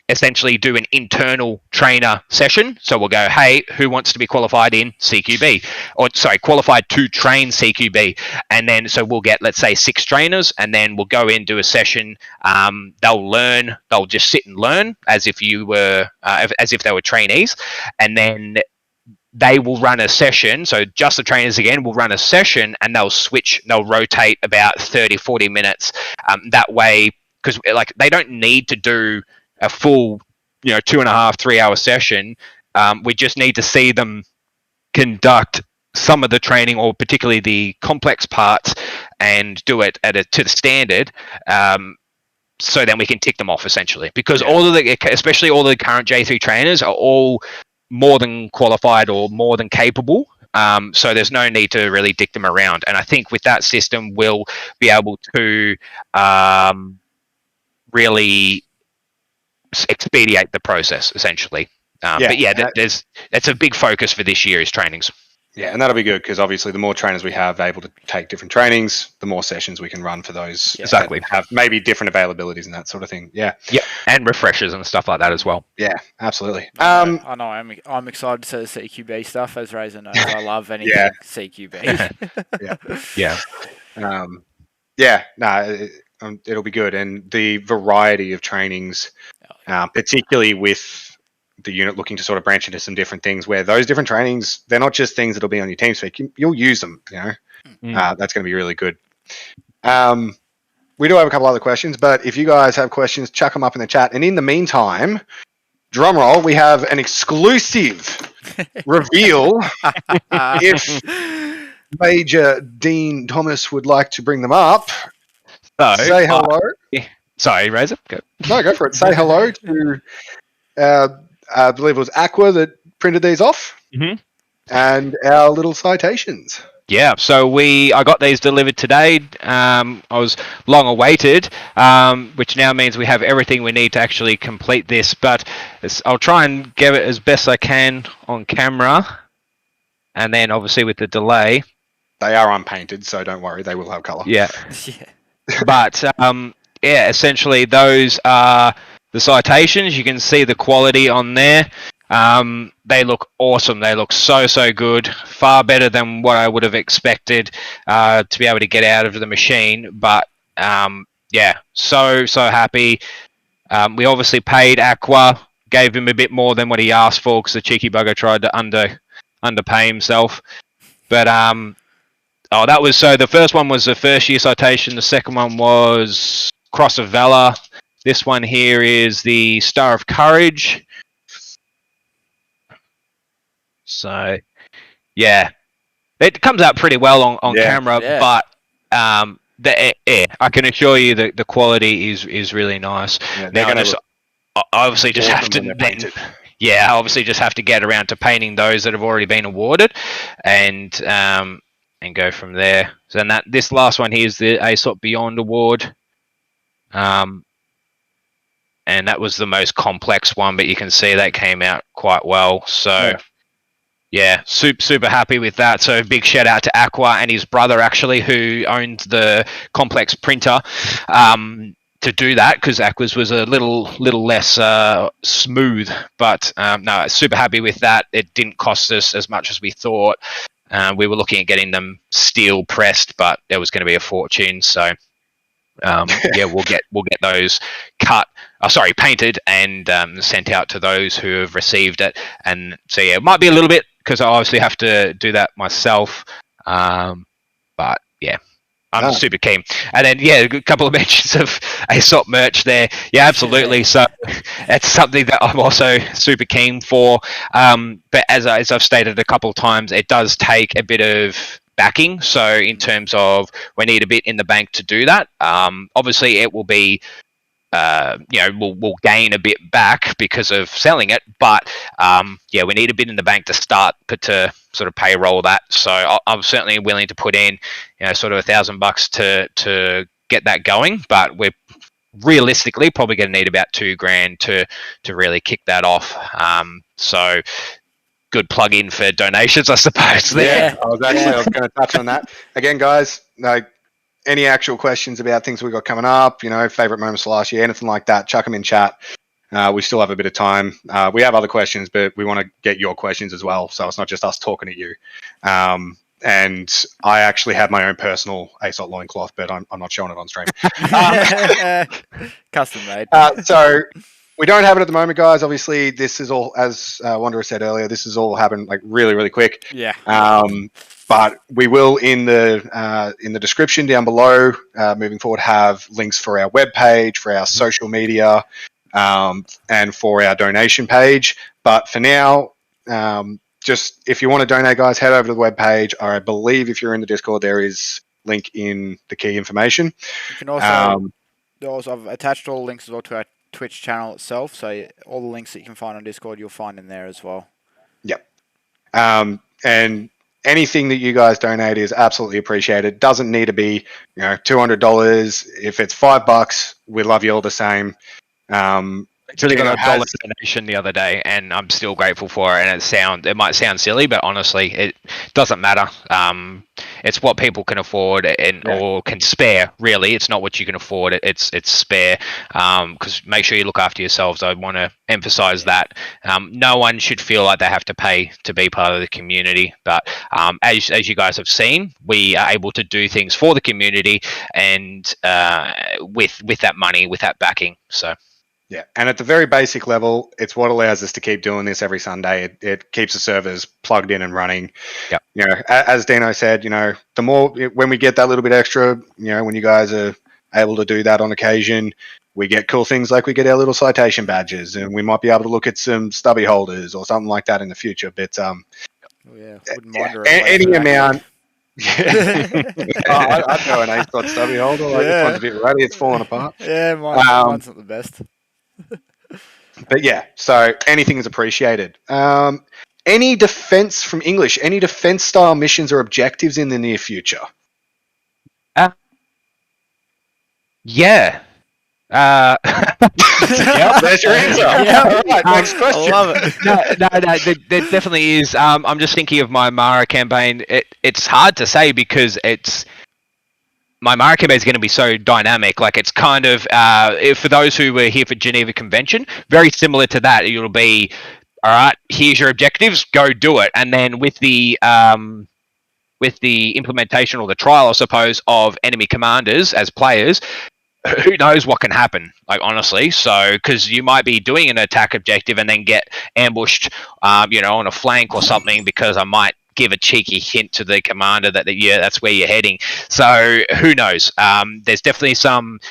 essentially do an internal trainer session. So we'll go, hey, who wants to be qualified in CQB? Or sorry, qualified to train CQB. And then so we'll get, let's say, 6 trainers, and then we'll go in, do a session. They'll learn, they'll just sit and learn as if they were trainees. And then they will run a session. So just the trainers again will run a session, and they'll rotate about 30, 40 minutes. That way, because like they don't need to do a full, 2.5, 3 hour session. We just need to see them conduct some of the training, or particularly the complex parts, and do it to the standard. So then we can tick them off, essentially, because especially all the current J3 trainers are all more than qualified or more than capable. So there's no need to really dick them around. And I think with that system, we'll be able to really expedite the process, essentially. But yeah, that's a big focus for this year is trainings. Yeah, and that'll be good, because obviously the more trainers we have able to take different trainings, the more sessions we can run for those. Exactly. Have maybe different availabilities and that sort of thing. Yeah. Yeah, and refreshers and stuff like that as well. Yeah, absolutely. I know. I'm excited to see the CQB stuff, as Razor knows. I love anything CQB. It'll be good, and the variety of trainings, particularly with the unit looking to sort of branch into some different things, where those different trainings, they're not just things that'll be on your team speak. You'll use them. That's going to be really good. We do have a couple other questions, but if you guys have questions, chuck them up in the chat. And in the meantime, drum roll, we have an exclusive reveal. If Major Dean Thomas would like to bring them up, say hello. Sorry, Razor. Go. No, go for it. Say hello to, I believe it was Aqua that printed these off, and our little citations. Yeah, so I got these delivered today. I was long awaited, which now means we have everything we need to actually complete this. But I'll try and get it as best I can on camera, and then obviously with the delay, they are unpainted, so don't worry, they will have color. Yeah. But essentially those are the citations. You can see the quality on there. They look awesome. They look so good. Far better than what I would have expected to be able to get out of the machine. But so happy. We obviously paid Aqua, gave him a bit more than what he asked for, because the cheeky bugger tried to underpay himself. But that was the first one was the first year citation. The second one was Cross of Valor. This one here is the Star of Courage. So, yeah, it comes out pretty well on camera, but I can assure you that the quality is really nice. Yeah, they're Now, going to look I obviously just have awesome to when they're then, painted. yeah, I obviously just have to get around to painting those that have already been awarded, and go from there. So then this last one here is the ASOP Beyond Award, and that was the most complex one, but you can see that came out quite well. So. Yeah, super happy with that. So big shout out to Aqua and his brother actually, who owned the complex printer, to do that, because Aqua's was a little less smooth. But no, super happy with that. It didn't cost us as much as we thought. We were looking at getting them steel pressed, but it was going to be a fortune. So yeah, we'll get those painted and sent out to those who have received it. And so yeah, it might be a little bit, because I obviously have to do that myself. But yeah, I'm super keen. And then yeah, a couple of mentions of ASOP merch there. Yeah, absolutely. So it's something that I'm also super keen for. But as I've stated a couple of times, it does take a bit of backing. So in terms of, we need a bit in the bank to do that. Obviously it will be, we'll gain a bit back because of selling it, but yeah, we need a bit in the bank to start to sort of payroll that. So I'm certainly willing to put in, sort of $1,000 to get that going, but we're realistically probably going to need about $2,000 to really kick that off. So good plug in for donations, I suppose. There. Yeah, I was going to touch on that again, guys. Any actual questions about things we got coming up, favorite moments for last year, anything like that, chuck them in chat. We still have a bit of time. We have other questions, but we want to get your questions as well, so it's not just us talking at you. And I actually have my own personal ASOT loincloth, but I'm not showing it on stream. Custom made. So we don't have it at the moment, guys. Obviously, this is all, as Wanderer said earlier, this is all happened like really quick. Yeah. But we will in the description down below, moving forward, have links for our webpage, for our social media, and for our donation page. But for now, just if you want to donate, guys, head over to the webpage. Or I believe if you're in the Discord, there is link in the key information. You can also, I've attached all the links as well to our Twitch channel itself. So all the links that you can find on Discord, you'll find in there as well. Yep. And anything that you guys donate is absolutely appreciated. Doesn't need to be, $200. If it's $5, we love you all the same. Actually got a dollar donation the other day, and I'm still grateful for it. And it might sound silly, but honestly, it doesn't matter. It's what people can afford or can spare. Really, it's not what you can afford. It's spare. Because make sure you look after yourselves. I want to emphasize that. No one should feel like they have to pay to be part of the community. But as you guys have seen, we are able to do things for the community, and with that money, with that backing. So. Yeah, and at the very basic level, it's what allows us to keep doing this every Sunday. It keeps the servers plugged in and running. Yep. As Dino said, the more, when we get that little bit extra, when you guys are able to do that on occasion, we get cool things like we get our little citation badges, and we might be able to look at some stubby holders or something like that in the future. But any amount. I'd go an ASOT stubby holder. This one's a bit ratty. It's falling apart. Yeah, mine's not the best. But yeah, so anything is appreciated. Any defense from English? Any defense style missions or objectives in the near future? Yeah. Yep, there's your answer. All right, next question. I love it. No, there definitely is. I'm just thinking of my Mara campaign. It's hard to say because my Mara campaign is going to be so dynamic. Like, it's kind of, for those who were here for Geneva Convention, very similar to that. It'll be, all right, here's your objectives, go do it. And then with the implementation or the trial, I suppose, of enemy commanders as players, who knows what can happen, like, honestly. So, because you might be doing an attack objective and then get ambushed, on a flank or something, because I might give a cheeky hint to the commander that that's where you're heading. So who knows? There's definitely some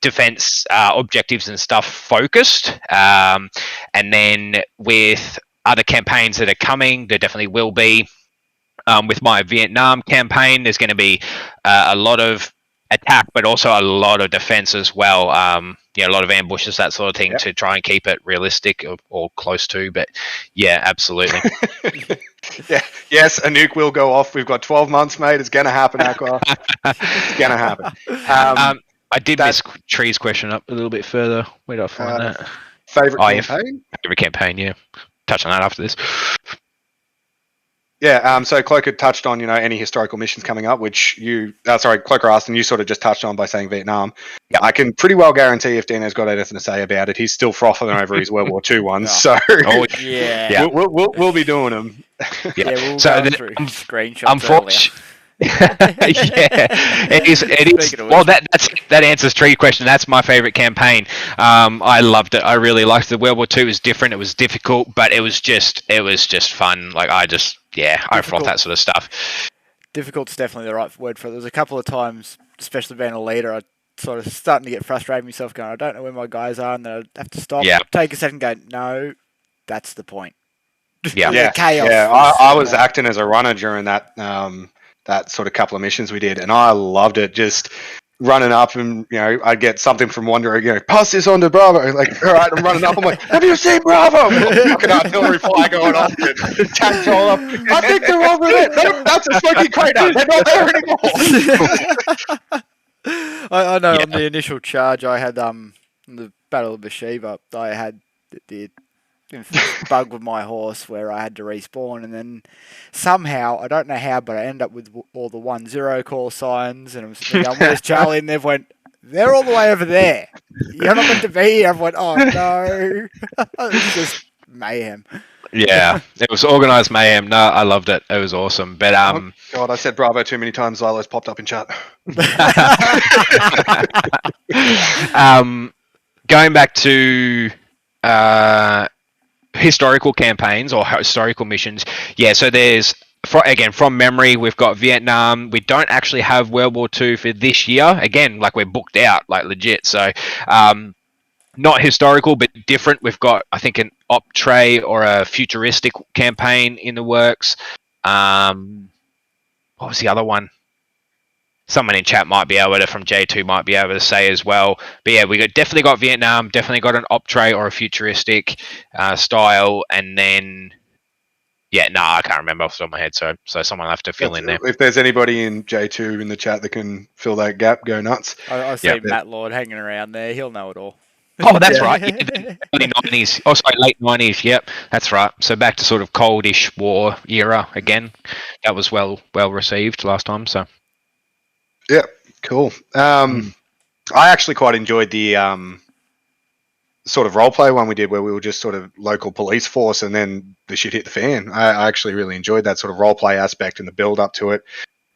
defense objectives and stuff focused. And then with other campaigns that are coming, there definitely will be. With my Vietnam campaign, there's going to be a lot of attack, but also a lot of defense as well. A lot of ambushes, that sort of thing, to try and keep it realistic or close to. But yeah, absolutely. Yeah. Yes, a nuke will go off. We've got 12 months, mate. It's going to happen, Aqua. It's going to happen. I did miss Tree's question up a little bit further. Where did I find that? Favorite campaign? Favorite campaign, yeah. Touch on that after this. Yeah, so Cloaker touched on, any historical missions coming up, which Cloaker asked, and you sort of just touched on by saying Vietnam. Yep. I can pretty well guarantee if Dino's got anything to say about it, he's still frothing over his World War II ones, so yeah. We'll be doing them. Yeah, we'll go through screenshots unfortunately. Yeah, it is. Well, that answers Tree's question. That's my favorite campaign. I loved it. I really liked it. World War II was different. It was difficult, but it was just fun. Like I froth that sort of stuff. Difficult's definitely the right word for it. There was a couple of times, especially being a leader, I sort of starting to get frustrated myself, going, I don't know where my guys are, and then I'd have to stop, take a second, and go, no, that's the point. Yeah, chaos. Yeah, I was acting as a runner during that. That sort of couple of missions we did, and I loved it. Just running up, and I'd get something from Wanderer, pass this on to Bravo. Like, all right, I'm running up. I'm like, have you seen Bravo? Fucking artillery fire going off, and tanks all up. I think they're over there. No, that's a smoky crater. They're not there anymore. I know. On the initial charge, I had the Battle of Bathsheba. I had the bug with my horse where I had to respawn, and then somehow, I don't know how, but I ended up with all the 1-0 call signs, and I was thinking, where's Charlie? And they went, they're all the way over there. You're not meant to be here. I went, oh no. It was just mayhem. Yeah, it was organised mayhem. No, I loved it. It was awesome. But oh God, I said Bravo too many times. Zylo's popped up in chat. Going back to historical campaigns or historical missions, so there's from memory, we've got Vietnam. We don't actually have World War II for this year. Again, like we're booked out, like legit. So not historical, but different. We've got, I think, an op tray or a futuristic campaign in the works. What was the other one? Someone in chat might be able to, from J2 might be able to say as well. But yeah, definitely got Vietnam, definitely got an op tray or a futuristic style, and then I can't remember off the top of my head. So someone will have to fill in there. If there's anybody in J2 in the chat that can fill that gap, go nuts. I see Matt Lord hanging around there. He'll know it all. Oh, that's right. Yeah, early 90s. Oh, sorry, late 90s. Yep, that's right. So back to sort of coldish war era again. That was well received last time. So. Yeah, cool. I actually quite enjoyed the sort of roleplay one we did where we were just sort of local police force and then the shit hit the fan. I actually really enjoyed that sort of roleplay aspect and the build up to it.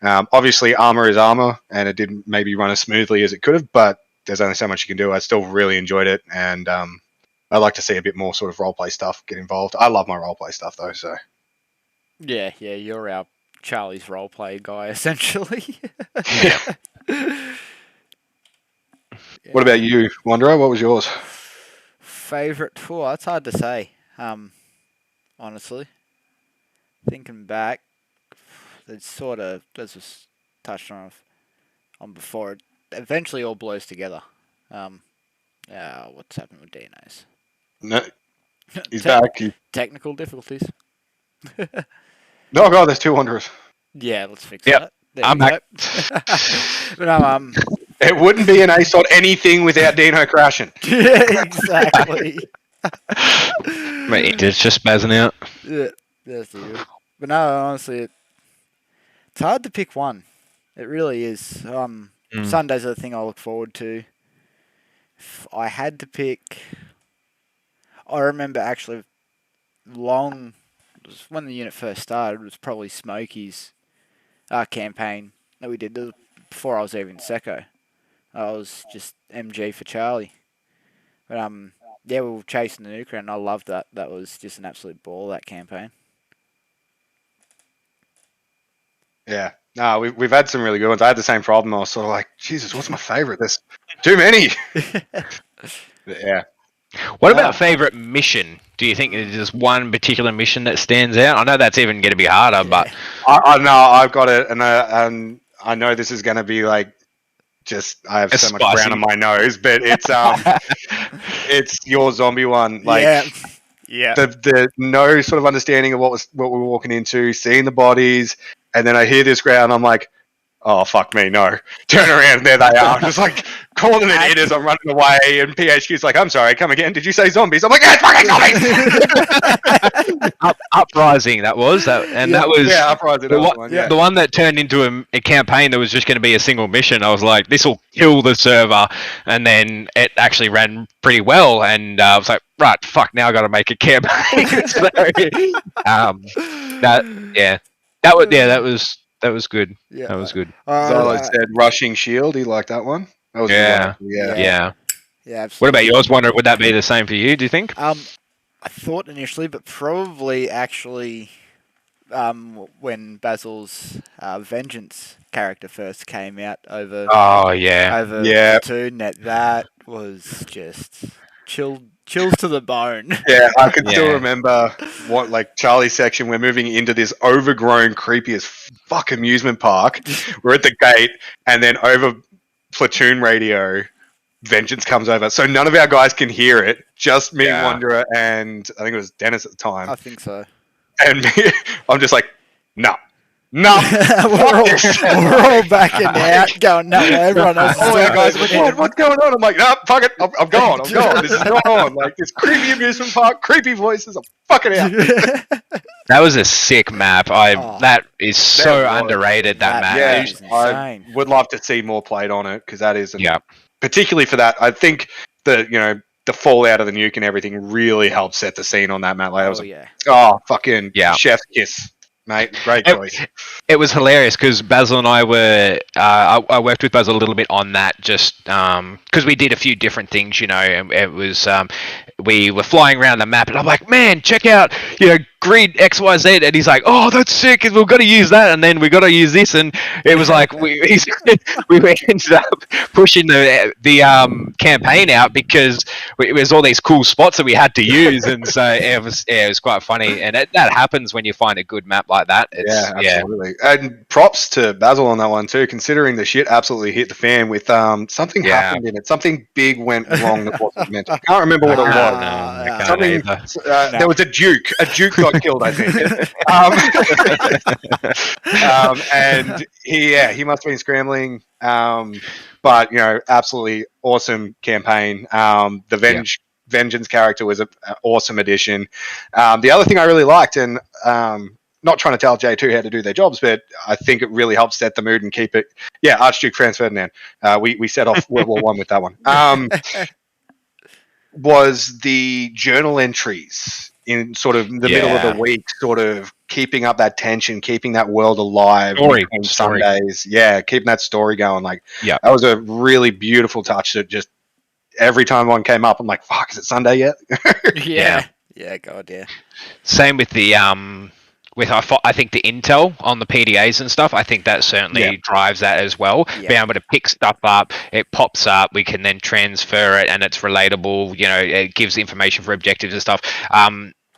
Obviously, ARMA is ARMA, and it didn't maybe run as smoothly as it could have, but there's only so much you can do. I still really enjoyed it, and I'd like to see a bit more sort of roleplay stuff get involved. I love my roleplay stuff, though, so... Yeah, you're our Charlie's roleplay guy, essentially. Yeah. What about you, Wanderer? What was yours? Favourite tour? That's hard to say, honestly. Thinking back, it's sort of, as was touched on before, it eventually all blows together. What's happened with Dino's? No, he's back. Technical difficulties. No, God, there's 2 Wanderers. Yeah, let's fix that. There I'm back. But it wouldn't be an ace on anything without Dino crashing. Yeah, exactly. Mate, it's just spazzing out. Yeah, that's good. But no, honestly, it's hard to pick one. It really is. Sundays are the thing I look forward to. If I had to pick, I remember actually when the unit first started, it was probably Smokey's campaign that we did before I was even Seco. I was just MG for Charlie. But we were chasing the nuke and I loved that. That was just an absolute ball, that campaign. Yeah. No, we've had some really good ones. I had the same problem. I was sort of like, Jesus, what's my favourite? There's too many. Yeah. What about favourite mission? Do you think there's one particular mission that stands out? I know that's even going to be harder, but I know I've got it, and I know this is going to be like I have so much brown on my nose, but it's your zombie one. Like, yeah. The no sort of understanding of what we were walking into, seeing the bodies, and then I hear this ground. I'm like, oh fuck me, no! Turn around, and there they are. I'm just like calling it in as I'm running away, and PHQ's like, I'm sorry, come again. Did you say zombies? I'm like, yeah, fucking zombies! Uprising, that was that, and that was Uprising. The one that turned into a campaign that was just going to be a single mission. I was like, this will kill the server, and then it actually ran pretty well, and I was like, right, fuck, now I got to make a campaign. So, that was good. Yeah, that was good. Zolo said rushing shield. He liked that one. That was yeah. Absolutely. What about yours, Wonder? Would that be the same for you? Do you think? I thought initially, but probably actually, when Basil's Vengeance character first came out over Platoon, that was just chills to the bone. Yeah, I can still remember what, like, Charlie's section. We're moving into this overgrown, creepy as fuck amusement park. We're at the gate, and then over Platoon radio, Vengeance comes over. So none of our guys can hear it. Just me, Wanderer, and I think it was Dennis at the time. I think so. And me, I'm just like, no. we're all backing out, going, no, everyone else. All our guys are like, what's going on? I'm like, no, fuck it, I'm gone. This is not on. Like, this creepy amusement park, creepy voices, I'm fucking out. That was a sick map. That is so underrated, that map. Yeah, I would love to see more played on it, because that is, particularly for that, I think the fallout of the nuke and everything really helped set the scene on that map. Like, fucking chef's kiss. Mate, great choice. It was hilarious because Basil and I were. I worked with Basil a little bit on that, just because we did a few different things, and it was we were flying around the map, and I'm like, man, check out, grid XYZ, and he's like, oh, that's sick, we've got to use that, and then we got to use this, and it was like we ended up pushing the campaign out because it was all these cool spots that we had to use, and so it was quite funny, and that happens when you find a good map like that. Absolutely. And props to Basil on that one too, considering the shit absolutely hit the fan with something happened in it. Something big went wrong that wasn't meant to. I can't remember what it was. There was a Duke. A Duke got killed, I think. And he must have been scrambling. But absolutely awesome campaign. The Vengeance character was an awesome addition. The other thing I really liked, and not trying to tell J2 how to do their jobs, but I think it really helps set the mood and keep it. Yeah, Archduke Franz Ferdinand. We set off World War I with that one. Was the journal entries in sort of the middle of the week, sort of keeping up that tension, keeping that world alive. Sundays. Yeah, keeping that story going. Like, that was a really beautiful touch that just every time one came up, I'm like, fuck, is it Sunday yet? Yeah, God, yeah. Same with the I think the intel on the PDAs and stuff, I think that certainly drives that as well. Being able to pick stuff up, it pops up, we can then transfer it, and it's relatable. It gives information for objectives and stuff.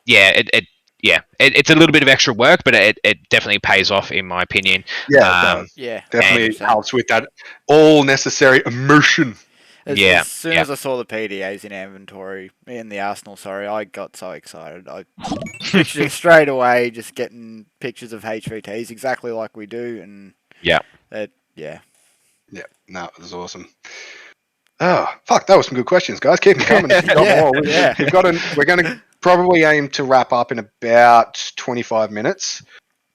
It's a little bit of extra work, but it definitely pays off, in my opinion. Definitely helps with that all necessary emotion. As soon as I saw the PDAs in inventory, in the Arsenal, I got so excited. I pictured it straight away, just getting pictures of HVTs exactly like we do, and it was awesome. Oh, fuck, that was some good questions, guys. Keep them coming. We're going to probably aim to wrap up in about 25 minutes.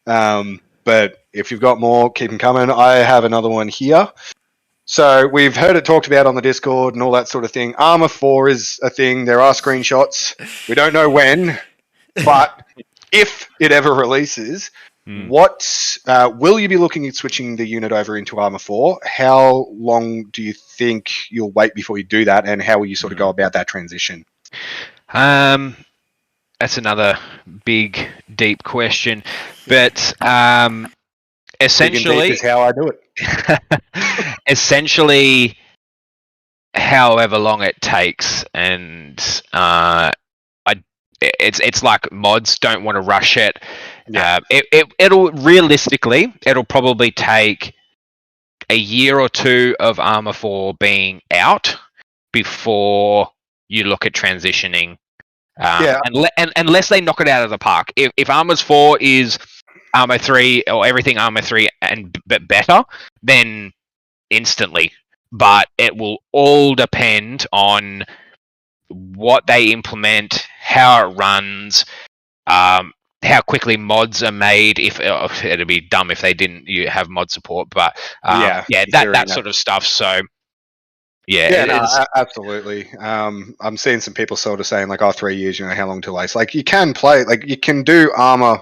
But if you've got more, keep them coming. I have another one here. So we've heard it talked about on the Discord and all that sort of thing. ARMA 4 is a thing. There are screenshots. We don't know when, but if it ever releases, what will you be looking at switching the unit over into ARMA 4? How long do you think you'll wait before you do that, and how will you sort of go about that transition? That's another big, deep question, but essentially, is how I do it. Essentially, however long it takes, and it's like mods don't want to rush it. It'll realistically, it'll probably take a year or two of Armor 4 being out before you look at transitioning. Unless they knock it out of the park. If Armor's 4 is Armor 3 or everything Armor 3 but better, then instantly. But it will all depend on what they implement, how it runs, how quickly mods are made. If it'd be dumb if they didn't have mod support, but that sort of stuff. So absolutely. I'm seeing some people sort of saying like, "Oh, 3 years, how long till Ace?" Like, you can play, like, you can do Armor,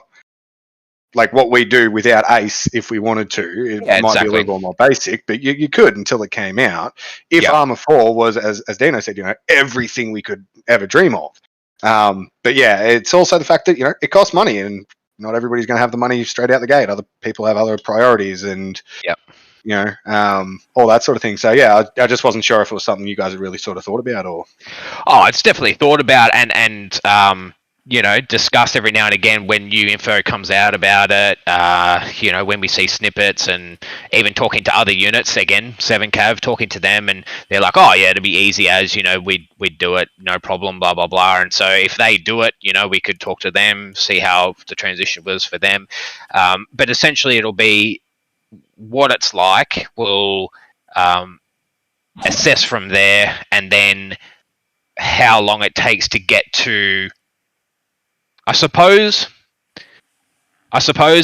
like what we do without Ace if we wanted to. It might be a little more basic, but you could until it came out. If Armor 4 was, as Dino said, everything we could ever dream of. But yeah, it's also the fact that it costs money, and not everybody's going to have the money straight out the gate. Other people have other priorities, and all that sort of thing. So yeah, I just wasn't sure if it was something you guys had really sort of thought about, or. Oh, it's definitely thought about, and discussed every now and again when new info comes out about it. When we see snippets, and even talking to other units, again, 7cav, talking to them, and they're like, "Oh yeah, it'd be easy as we'd do it, no problem, blah blah blah." And so if they do it, we could talk to them, see how the transition was for them. But essentially, it'll be what it's like. We'll assess from there, and then how long it takes to get to. I suppose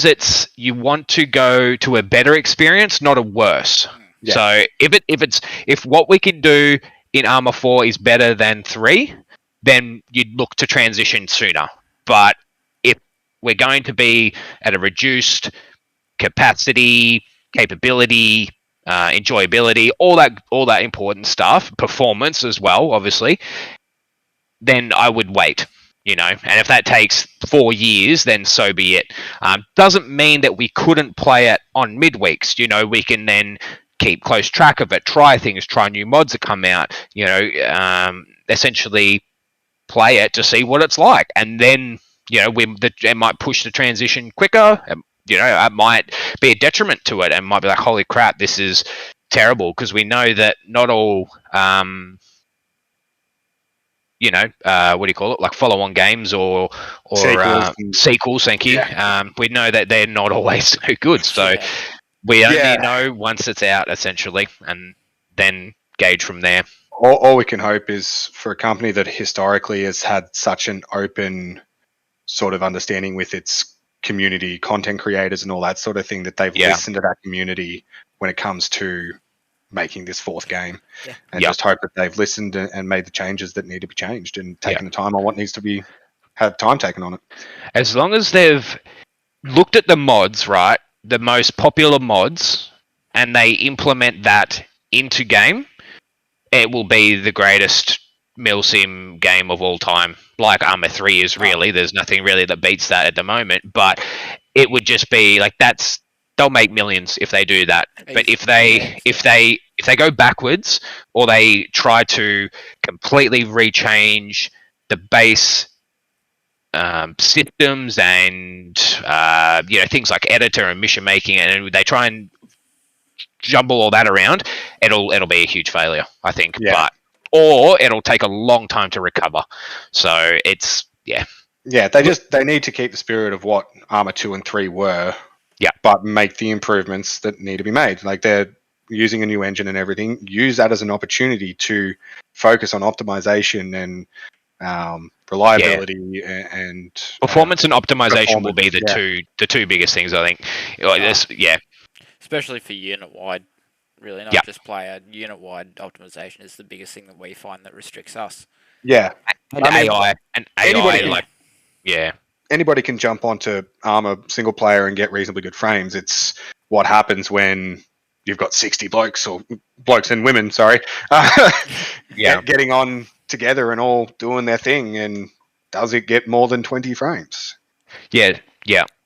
it's you want to go to a better experience, not a worse. Yeah. So if what we can do in Armor 4 is better than 3, then you'd look to transition sooner. But if we're going to be at a reduced capacity, capability, enjoyability, all that important stuff, performance as well, obviously, then I would wait. And if that takes 4 years, then so be it. Doesn't mean that we couldn't play it on midweeks. We can then keep close track of it, try things, try new mods that come out, essentially play it to see what it's like. And then, it might push the transition quicker. It might be a detriment to it, and might be like, holy crap, this is terrible, because we know that not all... what do you call it? Like follow-on games or sequels. Thank you. Yeah. We know that they're not always so good. So we only know once it's out, essentially, and then gauge from there. All we can hope is for a company that historically has had such an open sort of understanding with its community, content creators, and all that sort of thing, that they've listened to that community when it comes to making this 4th game, and just hope that they've listened and made the changes that need to be changed, and taken the time on what needs to be had time taken on it. As long as they've looked at the mods, right, the most popular mods, and they implement that into game, it will be the greatest milsim game of all time. Like Armor 3 is really, there's nothing really that beats that at the moment, but it would just be like they'll make millions if they do that. But if they go backwards, or they try to completely rechange the base systems and things like editor and mission making, and they try and jumble all that around, it'll be a huge failure, I think. Or it'll take a long time to recover. So it's they need to keep the spirit of what Armor 2 and 3 were. Yeah, but make the improvements that need to be made. Like, they're using a new engine and everything. Use that as an opportunity to focus on optimization and reliability and performance and optimization will be the two biggest things, I think. Especially for unit wide, really, not just player. Unit wide optimization is the biggest thing that we find that restricts us. Yeah, and AI, anybody can jump onto Armor single player and get reasonably good frames. It's what happens when you've got 60 blokes and women, getting on together and all doing their thing, and does it get more than 20 frames? Yeah,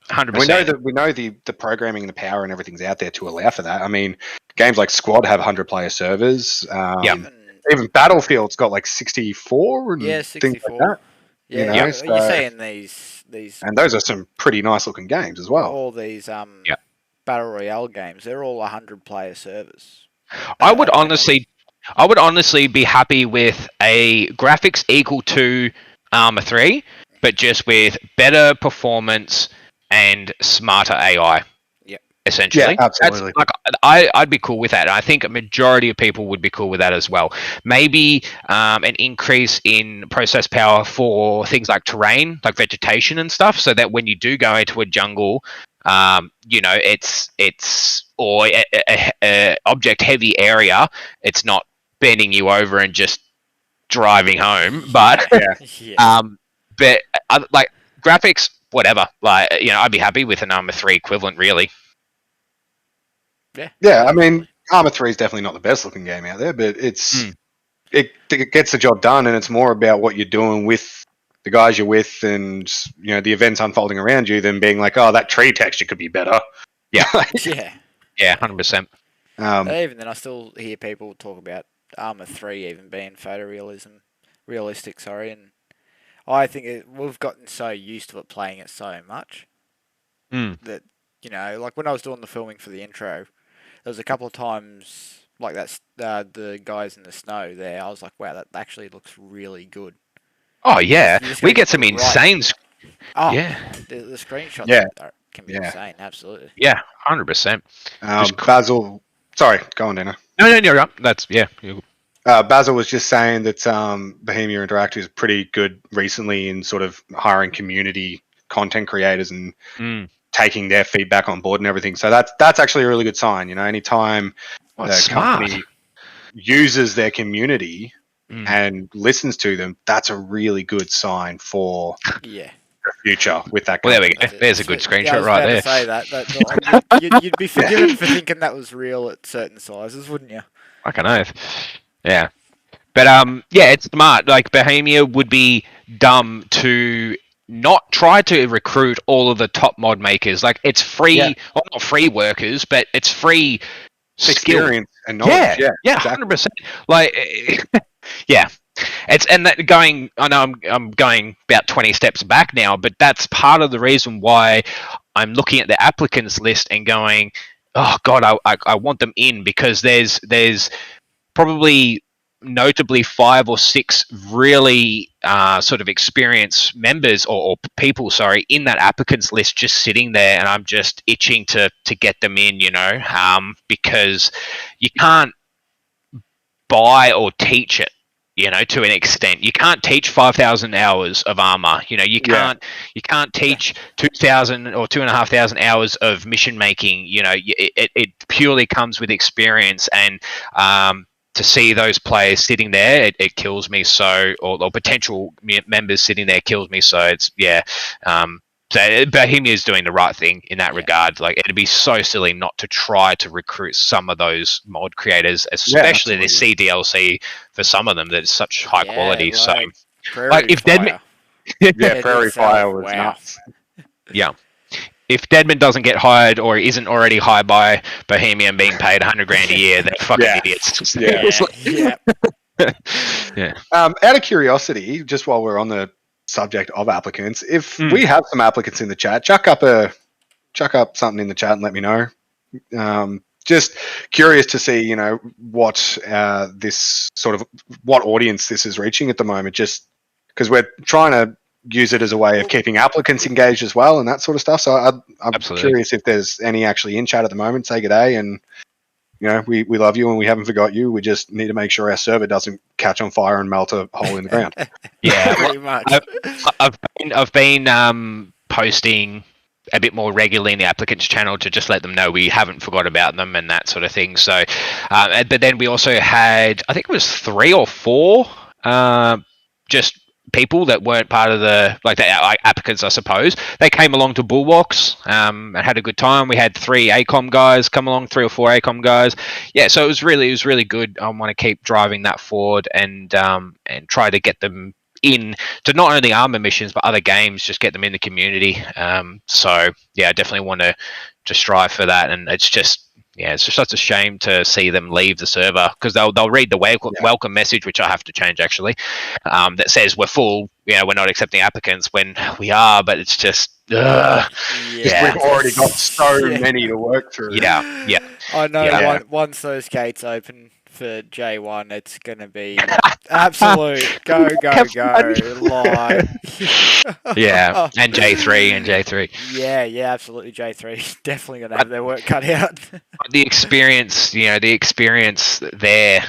100%. We know the programming and the power and everything's out there to allow for that. I mean, games like Squad have 100-player servers. Even Battlefield's got like 64 and 64. things like that. You're saying these, and those are some pretty nice looking games as well. All these battle royale games, they're all 100-player servers. I would honestly be happy with a graphics equal to Arma 3, but just with better performance and smarter AI. Yep. Essentially. Yeah, absolutely. That's, I'd be cool with that. And I think a majority of people would be cool with that as well. Maybe an increase in process power for things like terrain, like vegetation and stuff, so that when you do go into a jungle, it's or a object heavy area, it's not bending you over and just driving home. But Yeah. but like graphics, whatever. Like I'd be happy with an Arma 3 equivalent, really. Yeah, I mean, Arma 3 is definitely not the best looking game out there, but it gets the job done, and it's more about what you're doing with the guys you're with, and the events unfolding around you, than being like, oh, that tree texture could be better. Yeah, Yeah, 100%. even then, I still hear people talk about Arma 3 even being realistic. And I think we've gotten so used to it, playing it so much that like when I was doing the filming for the intro, there was a couple of times like that. The guys in the snow there, I was like, wow, that actually looks really good. Oh yeah, we get some right. insane. Oh yeah, the screenshots can be insane. Absolutely. Yeah, 100%. Basil, sorry, go on, Dana. No, you're up. That's Basil was just saying that Bohemia Interactive is pretty good recently in sort of hiring community content creators and taking their feedback on board and everything. So that's actually a really good sign. Anytime the company uses their community and listens to them, that's a really good sign for the future with that company. Well, there we go. There's a good screenshot right there. Say that you'd be forgiven for thinking that was real at certain sizes, wouldn't you? Fucking oath. Yeah. But it's smart. Like Bohemia would be dumb to not try to recruit all of the top mod makers. Like it's free, well, not free workers, but it's free experience and knowledge. Yeah, 100%. Like, it's and that going. I know I'm going about 20 steps back now, but that's part of the reason why I'm looking at the applicants list and going, oh god, I want them in, because there's probably notably 5 or 6 really sort of experienced members or people, in that applicants list just sitting there, and I'm just itching to get them in, because you can't buy or teach it, to an extent. You can't teach 5,000 hours of ARMA. You can't teach 2,000 or 2,500 hours of mission making. It purely comes with experience, and to see those players sitting there, it kills me so, or potential members sitting there kills me so. It's so Bohemia is doing the right thing in that regard. Like, it'd be so silly not to try to recruit some of those mod creators, especially the CDLC for some of them that's such high quality. So, like if Deadman, Prairie Fire was nuts. Yeah. If Deadman doesn't get hired or isn't already hired by Bohemia and being paid $100,000 a year, they're fucking idiots. Out of curiosity, just while we're on the subject of applicants, if we have some applicants in the chat, chuck up something in the chat and let me know. Just curious to see, what this sort of what audience this is reaching at the moment. Just because we're trying to use it as a way of keeping applicants engaged as well and that sort of stuff. So I'm curious if there's any actually in chat at the moment. Say good day, and we love you and we haven't forgot you. We just need to make sure our server doesn't catch on fire and melt a hole in the ground. Yeah, pretty much. I've been posting a bit more regularly in the applicants channel to just let them know we haven't forgot about them and that sort of thing. So, but then we also had, I think it was 3 or 4, just people that weren't part of the applicants, I suppose. They came along to Bulwarks and had a good time. We had 3 ACOM guys come along, 3 or 4 ACOM guys. Yeah, so it was really good. I want to keep driving that forward and try to get them in to not only ARMA missions but other games, just get them in the community. So yeah, I definitely want to strive for that. And it's just such a shame to see them leave the server, because they'll read the welcome message, which I have to change actually, that says we're full, we're not accepting applicants, when we are, but it's just Ugh. Because Yeah. we've already got so Yeah. many to work through. Yeah. I know Yeah. once those gates open for J1, it's going to be absolute go, Have fun. like. Yeah, and J3. Yeah, absolutely. J3 definitely going to have their work cut out. But the experience, the experience there,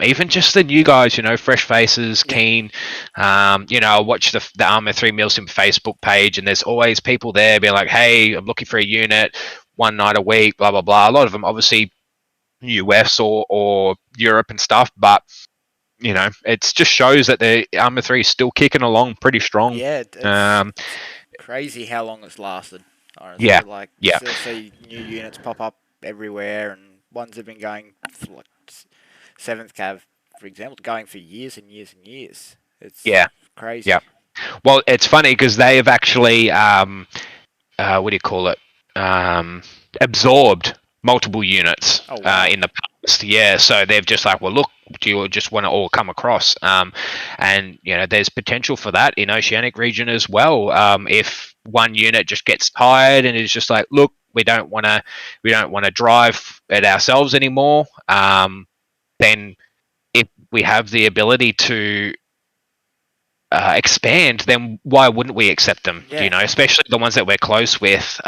even just the new guys, fresh faces, keen. I watch the ARMA 3 Milsim Facebook page, and there's always people there being like, hey, I'm looking for a unit, one night a week, blah, blah, blah. A lot of them obviously US or Europe and stuff, but it just shows that the ARMA 3 is still kicking along pretty strong. Yeah, it's crazy how long it's lasted. Honestly, Yeah, like yeah. still see new units pop up everywhere, and ones have been going for like 7th Cav, for example, going for years and years and years. It's crazy. Yeah. Well, it's funny because they have actually, what do you call it? Absorbed multiple units in the past. Yeah, so they've just like, well, look, do you just want to all come across? And there's potential for that in Oceanic region as well. If one unit just gets tired and is just like, look, we don't want to drive it ourselves anymore. Then if we have the ability to expand, then why wouldn't we accept them? Yeah. Especially the ones that we're close with.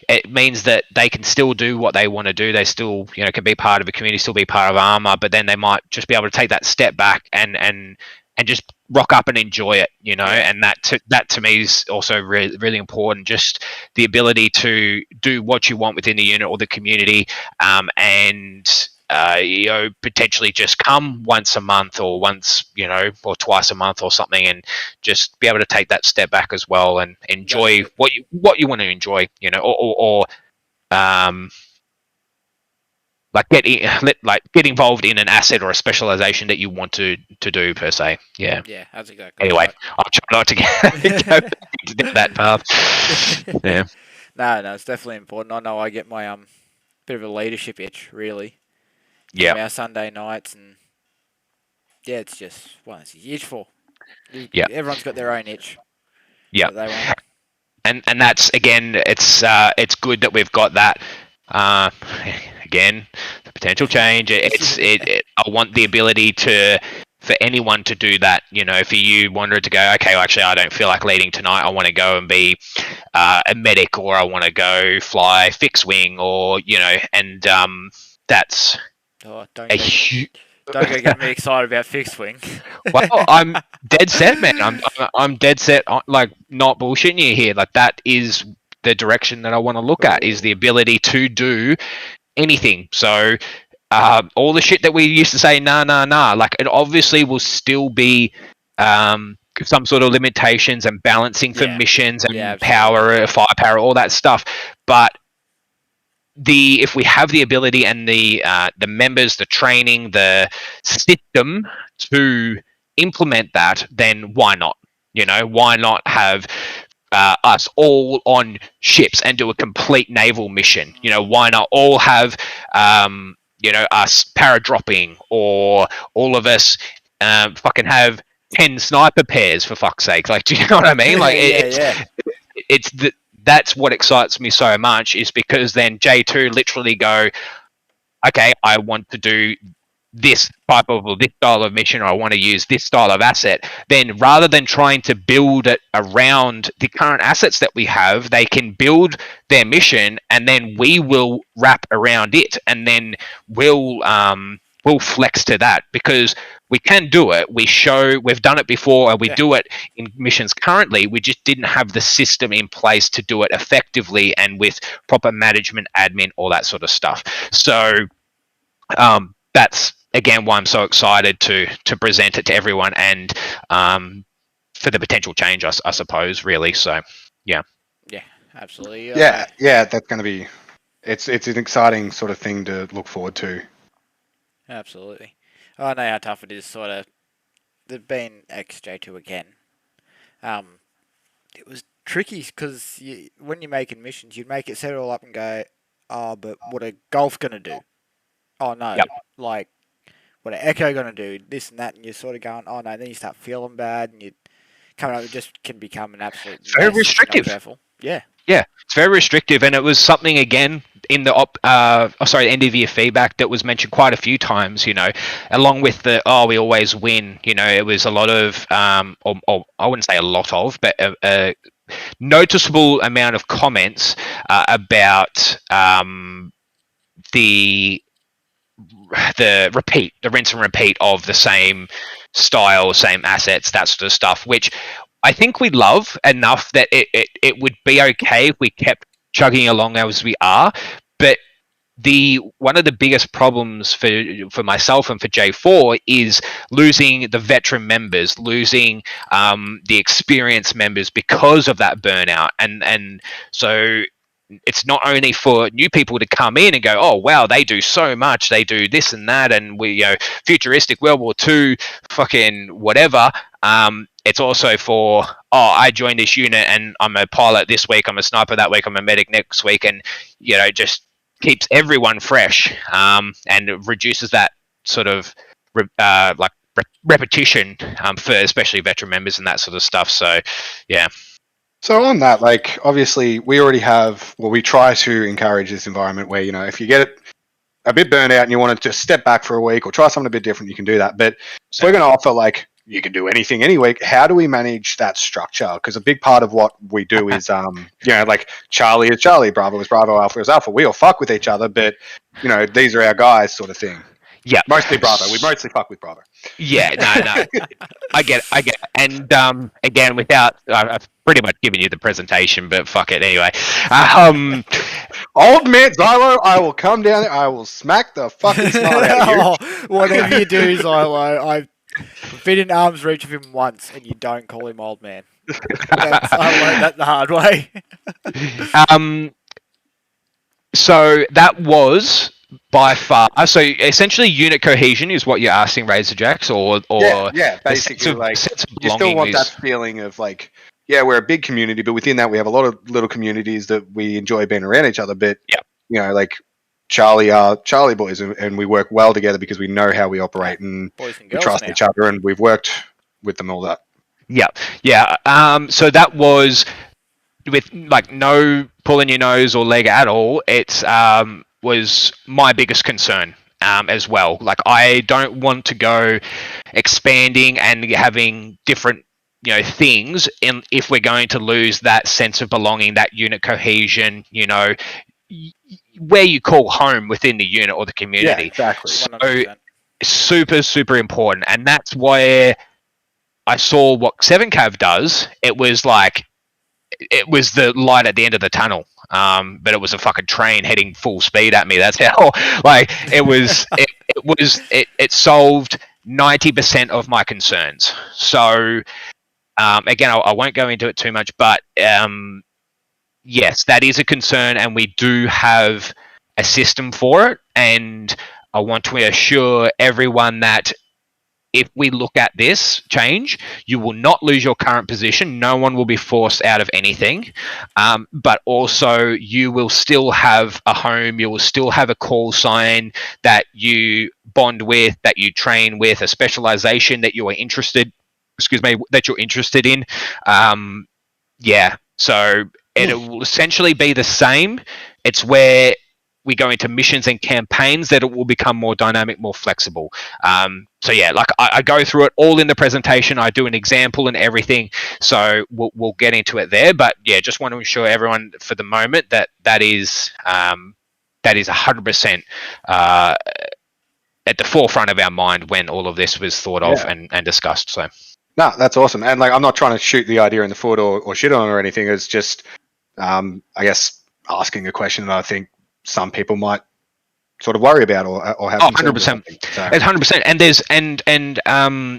It means that they can still do what they want to do. They still, can be part of a community, still be part of ARMA, but then they might just be able to take that step back and just rock up and enjoy it, and that to me is also really, really important. Just the ability to do what you want within the unit or the community, and potentially just come once a month or or twice a month or something, and just be able to take that step back as well and enjoy what you want to enjoy, or get involved in an asset or a specialization that you want to do per se. Yeah. Yeah, that's exactly Anyway, right. I'll try not to go down that path. Yeah. No, it's definitely important. I know I get my bit of a leadership itch, really. Yeah. Our Sunday nights, and it's just it's a itch for. Yeah. Everyone's got their own itch. Yeah. That they want. And that's again, it's good that we've got that. Again, the potential change. I want the ability for anyone to do that. For you wanted to go, okay, well, actually, I don't feel like leading tonight. I want to go and be a medic, or I want to go fly fixed wing, or and that's don't go get me excited about fixed wing. Well, I'm dead set, man. I'm dead set on, like, not bullshitting you here. Like, that is the direction that I want to look at, is the ability to do anything. So all the shit that we used to say, nah, like, it obviously will still be some sort of limitations and balancing for missions and firepower, all that stuff. But if we have the ability and the members, the training, the system to implement that, then why not? Why not have us all on ships and do a complete naval mission? Why not all have us paradropping, or all of us fucking have 10 sniper pairs, for fuck's sake? Like, do you know what I mean? Like, it's that's what excites me so much, is because then J2 literally go, okay, I want to do this style of mission, or I want to use this style of asset. Then rather than trying to build it around the current assets that we have, they can build their mission, and then we will wrap around it, and then we'll flex to that, because we can do it. We've done it before, and we do it in missions currently. We just didn't have the system in place to do it effectively and with proper management, admin, all that sort of stuff. So that's again why I'm so excited to present it to everyone, and for the potential change, I suppose, really. So yeah, absolutely. Yeah, that's going to be. It's an exciting sort of thing to look forward to. Absolutely. I know how tough it is, sort of. There's been XJ2 again. It was tricky because when you're making missions, you'd make it set it all up and go, oh, but what are Golf going to do? Oh, no. Yep. Like, what are Echo going to do? This and that. And you're sort of going, oh, no. Then you start feeling bad, and it just can become an absolute very restrictive. Careful. Yeah. Yeah, it's very restrictive, and it was something again in the end of year feedback that was mentioned quite a few times. Along with the we always win. It was a lot of or I wouldn't say a lot of, but a noticeable amount of comments about the rinse and repeat of the same style, same assets, that sort of stuff, which I think we love enough that it would be okay if we kept chugging along as we are. But one of the biggest problems for myself and for J4 is losing the veteran members, losing the experienced members because of that burnout, and so it's not only for new people to come in and go, oh wow, they do so much, they do this and that, and we futuristic World War II, fucking whatever. It's also for, I joined this unit and I'm a pilot this week, I'm a sniper that week, I'm a medic next week, and just keeps everyone fresh, and reduces that sort of repetition for especially veteran members and that sort of stuff. So yeah. So on that, obviously we already have, we try to encourage this environment where, if you get a bit burnt out and you want to just step back for a week or try something a bit different, you can do that. But we're going to offer, you can do anything any week. How do we manage that structure? Because a big part of what we do is, Charlie is Charlie, Bravo is Bravo, Alpha is Alpha. We all fuck with each other, but, these are our guys sort of thing. Yeah. Mostly Bravo. We mostly fuck with Bravo. Yeah, no. I get it. And again, I've pretty much given you the presentation, but fuck it anyway. Old man Xylo, I will come down there, I will smack the fucking snot out of you. Whatever you do, Xylo, I've been in arm's reach of him once, and you don't call him old man. I learned that the hard way. So that was by far. So essentially, unit cohesion is what you're asking, Razorjax, or basically, sense of you still want that feeling of we're a big community, but within that we have a lot of little communities that we enjoy being around each other. But Charlie are Charlie boys, and we work well together because we know how we operate and we trust each other, and we've worked with them all that. Yeah. So that was with no pulling your nose or leg at all. It was my biggest concern as well. I don't want to go expanding and having different things if we're going to lose that sense of belonging, that unit cohesion, where you call home within the unit or the community. Yeah, exactly. So super, super important. And that's where I saw what 7 Cav does. It was the light at the end of the tunnel. But it was a fucking train heading full speed at me. That's how it was. It solved 90% of my concerns. So again, I won't go into it too much, but yes, that is a concern, and we do have a system for it. And I want to assure everyone that if we look at this change, you will not lose your current position. No one will be forced out of anything. But also you will still have a home. You will still have a call sign that you bond with, that you train with, a specialization that you're interested in. So it will essentially be the same. It's where we go into missions and campaigns that it will become more dynamic, more flexible. I go through it all in the presentation. I do an example and everything. So we'll get into it there. But yeah, just want to assure everyone for the moment that is 100% at the forefront of our mind when all of this was thought of and discussed. So. No, that's awesome. And I'm not trying to shoot the idea in the foot or shit on it or anything. It's just, I guess, asking a question that I think some people might sort of worry about or have. 100%. So. 100%. And there's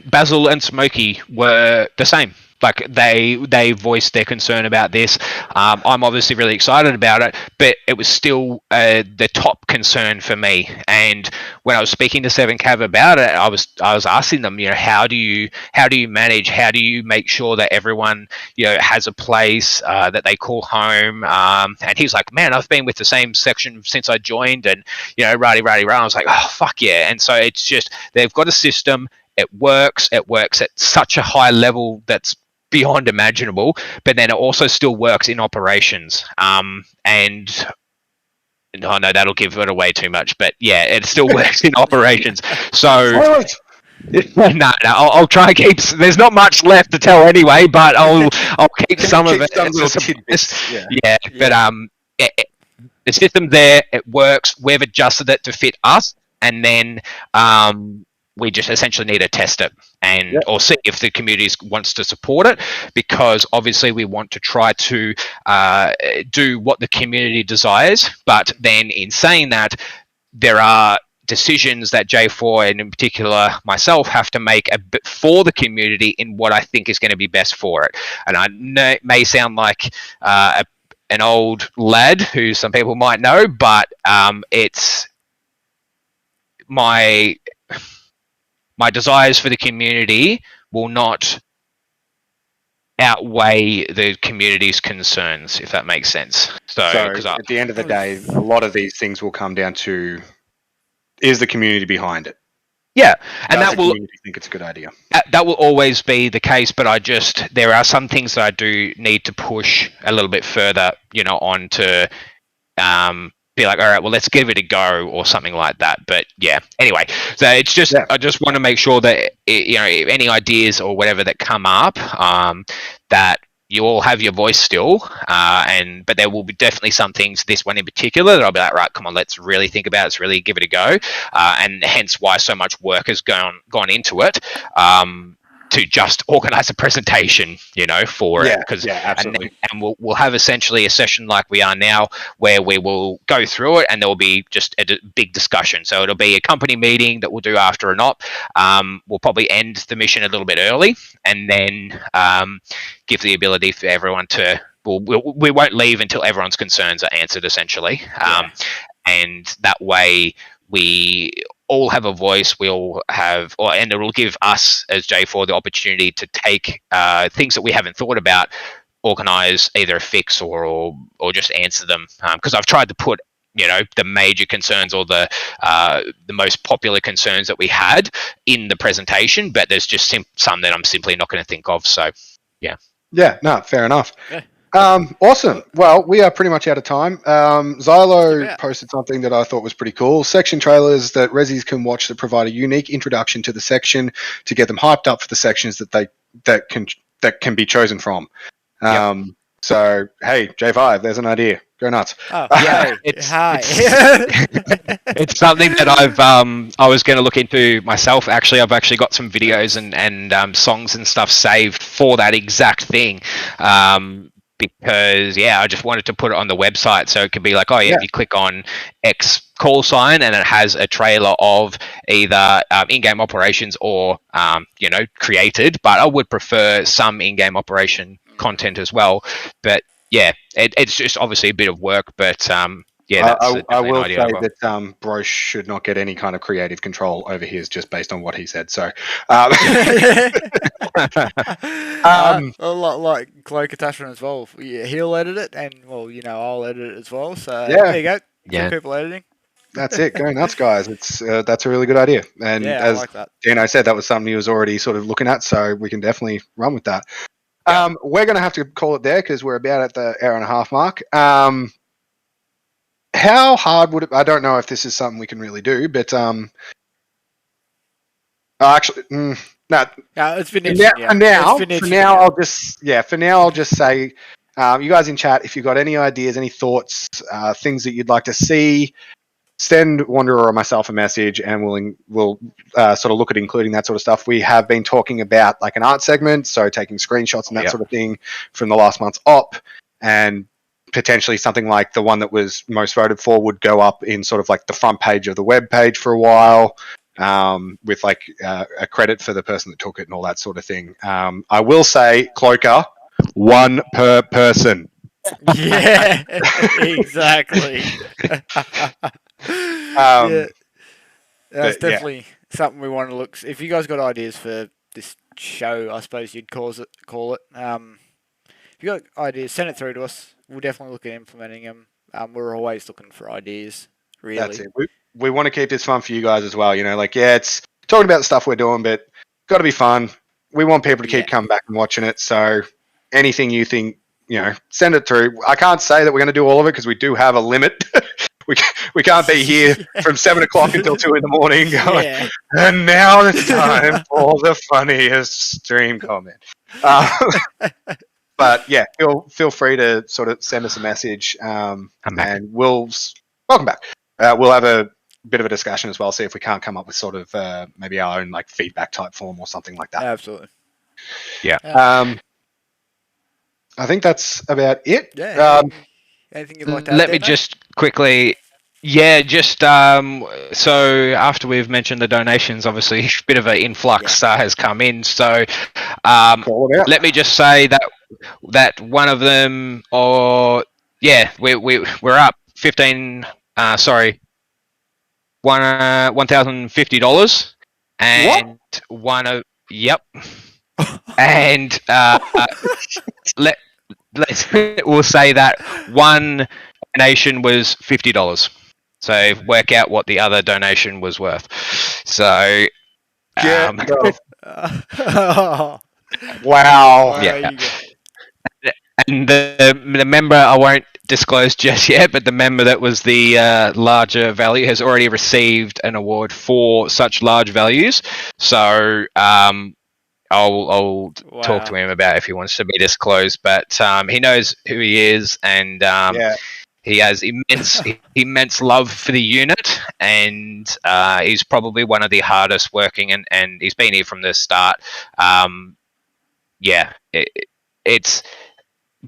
Basil and Smokey were the same. They voiced their concern about this. I'm obviously really excited about it, but it was still the top concern for me. And when I was speaking to 7 Cav about it, I was asking them, how do you manage? How do you make sure that everyone has a place that they call home? And he's like, man, I've been with the same section since I joined, and rah. I was like, oh fuck yeah! And so it's just they've got a system. It works. It works at such a high level that's beyond imaginable, but then it also still works in operations. And oh no, that'll give it away too much. But yeah, it still works in operations. So no, I'll try and keep. There's not much left to tell anyway, but I'll keep some of it. Some little tidbits. Yeah, but the system there, it works. We've adjusted it to fit us, and then we just essentially need to test it and or see if the community wants to support it, because obviously we want to try to do what the community desires. But then in saying that, there are decisions that J4 and in particular myself have to make a bit for the community in what I think is going to be best for it. And I know it may sound like an old lad who some people might know, but it's my desires for the community will not outweigh the community's concerns, if that makes sense. So at the end of the day, a lot of these things will come down to, is the community behind it? Yeah, and that will think it's a good idea. That will always be the case, but there are some things that I do need to push a little bit further, on to be like, all right, well, let's give it a go or something like that. But yeah, anyway, so it's just I just want to make sure that any ideas or whatever that come up, that you all have your voice still, but there will be definitely some things, this one in particular, that I'll be like, right, come on, let's really think about it, let's really give it a go, and hence why so much work has gone into it. To just organize a presentation, for it. Absolutely. And we'll have essentially a session like we are now, where we will go through it, and there will be just a big discussion. So it'll be a company meeting that we'll do after an op. We'll probably end the mission a little bit early, and then give the ability for everyone to. We won't leave until everyone's concerns are answered, essentially, and that way we all have a voice. We'll have, and it will give us as J4 the opportunity to take things that we haven't thought about, organize either a fix or just answer them. Because I've tried to put the major concerns or the most popular concerns that we had in the presentation, but there's just some that I'm simply not going to think of. So yeah, no, fair enough. Awesome. Well, we are pretty much out of time. Xylo posted something that I thought was pretty cool. Section trailers that Resis can watch that provide a unique introduction to the section to get them hyped up for the sections that can be chosen from. So, hey, J5, there's an idea. Go nuts. Oh, yeah, it's something that I was going to look into myself. Actually, I've actually got some videos and songs and stuff saved for that exact thing. Because I just wanted to put it on the website, so it could be like, you click on X call sign and it has a trailer of either in-game operations or created. But I would prefer some in-game operation content as well. But it's just obviously a bit of work. But that's I will say that Broche should not get any kind of creative control over his, just based on what he said. So, a lot like Cloak Attachment as well. Yeah, he'll edit it, and I'll edit it as well. So there you go. Two people editing. That's it. Go nuts, guys. It's that's a really good idea. And as I like that. Dino said, that was something he was already sort of looking at, so we can definitely run with that. We're going to have to call it there because we're about at the hour and a half mark. How hard would it? I don't know if this is something we can really do, but actually, no. It's been For now, I'll just say, you guys in chat, if you've got any ideas, any thoughts, things that you'd like to see, send Wanderer or myself a message, and we'll sort of look at including that sort of stuff. We have been talking about like an art segment, so taking screenshots and that sort of thing from the last month's op, and potentially something like the one that was most voted for would go up in sort of like the front page of the web page for a while, with like a credit for the person that took it and all that sort of thing. I will say, Cloaker, one per person. Yeah, exactly. That's definitely something we want to look. If you guys got ideas for this show, I suppose you'd call it. If you got ideas, send it through to us. We'll definitely look at implementing them. We're always looking for ideas. Really, that's it. We want to keep this fun for you guys as well. It's talking about the stuff we're doing, but got to be fun. we want people to keep Yeah. coming back and watching it. So anything you think, send it through. I can't say that we're going to do all of it because we do have a limit. we can't be here from 7 o'clock until 2 in the morning going, Yeah. and now it's time for the funniest stream comment. But yeah, feel free to sort of send us a message, and welcome back. We'll have a bit of a discussion as well, see if we can't come up with sort of maybe our own like feedback type form or something like that. Absolutely. Yeah. I think that's about it. Yeah. Anything you'd like to add Let there, me mate? just quickly. Yeah, just so after we've mentioned the donations, obviously a bit of an influx has come in. So let me just say that one of them, we're up $1,050, and one of and we'll say that one donation was $50. So work out what the other donation was worth. So wow. Yeah. And the member, I won't disclose just yet, but the member that was the larger value has already received an award for such large values. So I'll talk to him about if he wants to be disclosed, but he knows who he is, and he has immense love for the unit, and he's probably one of the hardest working, and he's been here from the start. It's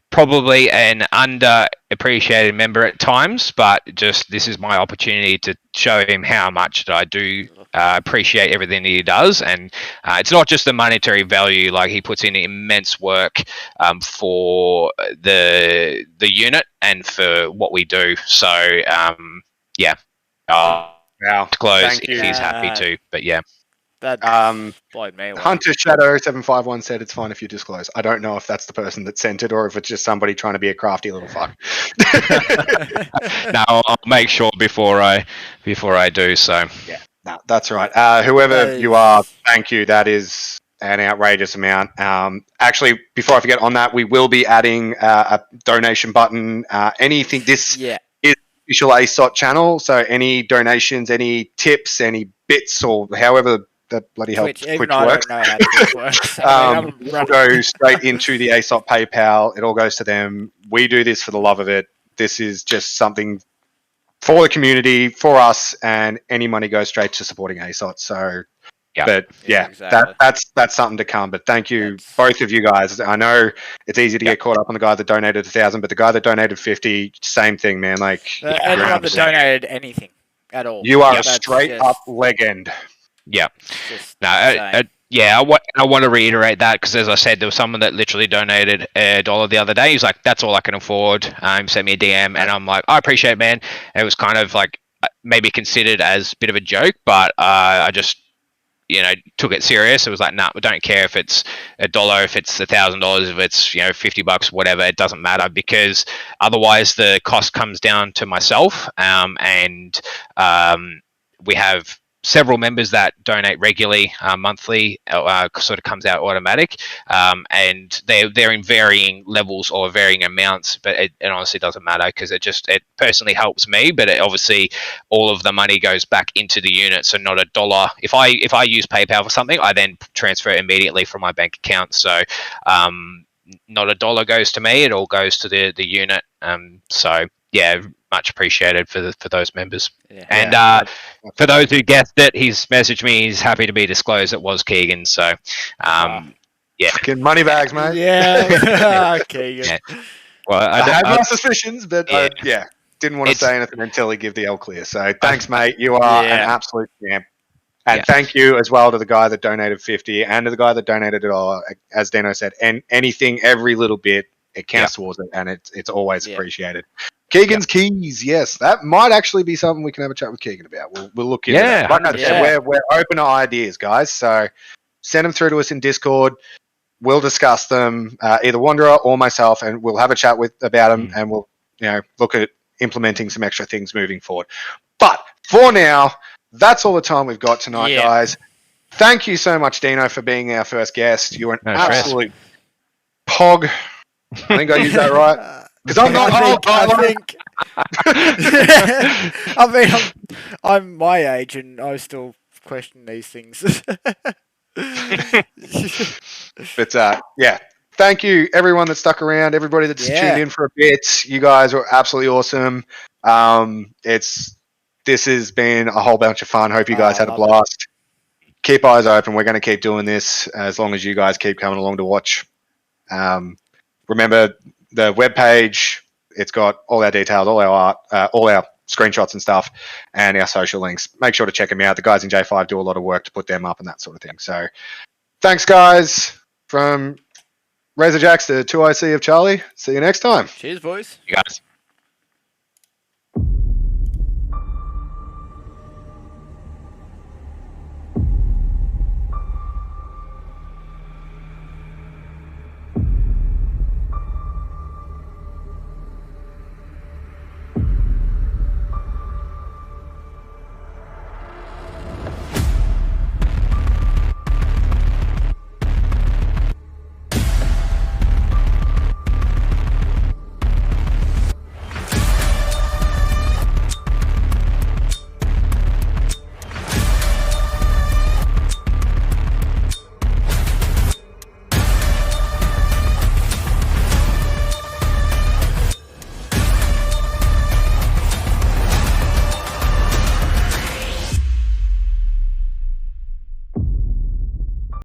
probably an underappreciated member at times, but just this is my opportunity to show him how much that I do appreciate everything that he does. And it's not just the monetary value, like he puts in immense work for the unit and for what we do. So disclose if he's happy to, but yeah. That blowed me away. Hunter Shadow 751 said it's fine if you disclose. I don't know if that's the person that sent it or if it's just somebody trying to be a crafty little fuck. No, I'll make sure before I do so. Yeah, no, that's right. Whoever you are, thank you. That is an outrageous amount. Actually, before I forget on that, we will be adding a donation button. Anything. This is official ASOT channel, so any donations, any tips, any bits, or however the bloody hell Twitch works. I don't know how Twitch works. It'll go straight into the ASOT PayPal. It all goes to them. We do this for the love of it. This is just something for the community, for us, and any money goes straight to supporting ASOT. So, exactly. that's something to come. But thank you, both of you guys. I know it's easy to get caught up on the guy that donated 1,000, but the guy that donated 50, same thing, man. Like anyone that donated anything at all, you are a straight up legend. Yeah. I want to reiterate that because, as I said, there was someone that literally donated $1 the other day. He's like, "That's all I can afford." Sent me a DM, and I'm like, "I appreciate it, man." And it was kind of like maybe considered as a bit of a joke, but I just took it serious. It was like, nah, we don't care if it's $1, if it's $1,000, if it's $50, whatever. It doesn't matter because otherwise the cost comes down to myself, and we have several members that donate regularly, monthly, sort of comes out automatic, and they're in varying levels or varying amounts, but it honestly doesn't matter because it personally helps me, but obviously all of the money goes back into the unit, so not $1. If I use PayPal for something, I then transfer it immediately from my bank account, so not $1 goes to me, it all goes to the unit. So yeah, much appreciated for those members. Yeah. And for those who guessed it, he's messaged me. He's happy to be disclosed. It was Keegan. So, yeah. Fucking money bags, mate. Yeah. Keegan. Yeah. Well, I had my suspicions, but didn't want to say anything until he gave the all clear. So thanks, mate. You are an absolute champ. And thank you as well to the guy that donated 50 and to the guy that donated it all. As Dano said, and anything, every little bit, it counts towards it, and it's always appreciated. Keegan's keys, yes, that might actually be something we can have a chat with Keegan about. We'll look into that. Like I said, we're open to ideas, guys. So send them through to us in Discord. We'll discuss them, either Wanderer or myself, and we'll have a chat about them, and we'll look at implementing some extra things moving forward. But for now, that's all the time we've got tonight, guys. Thank you so much, Dino, for being our first guest. You're an No stress. absolute pog. I think I used that right. Because I'm not old, I Tyler. think. I mean, I'm my age, and I still question these things. But yeah, thank you everyone that stuck around, everybody that's tuned in for a bit. You guys were absolutely awesome. This has been a whole bunch of fun. Hope you guys had a blast. Keep eyes open. We're going to keep doing this as long as you guys keep coming along to watch. Remember the webpage. It's got all our details, all our art, all our screenshots and stuff, and our social links. Make sure to check them out. The guys in J5 do a lot of work to put them up and that sort of thing. So thanks, guys. From Razorjax to 2IC of Charlie. See you next time. Cheers, boys. You guys.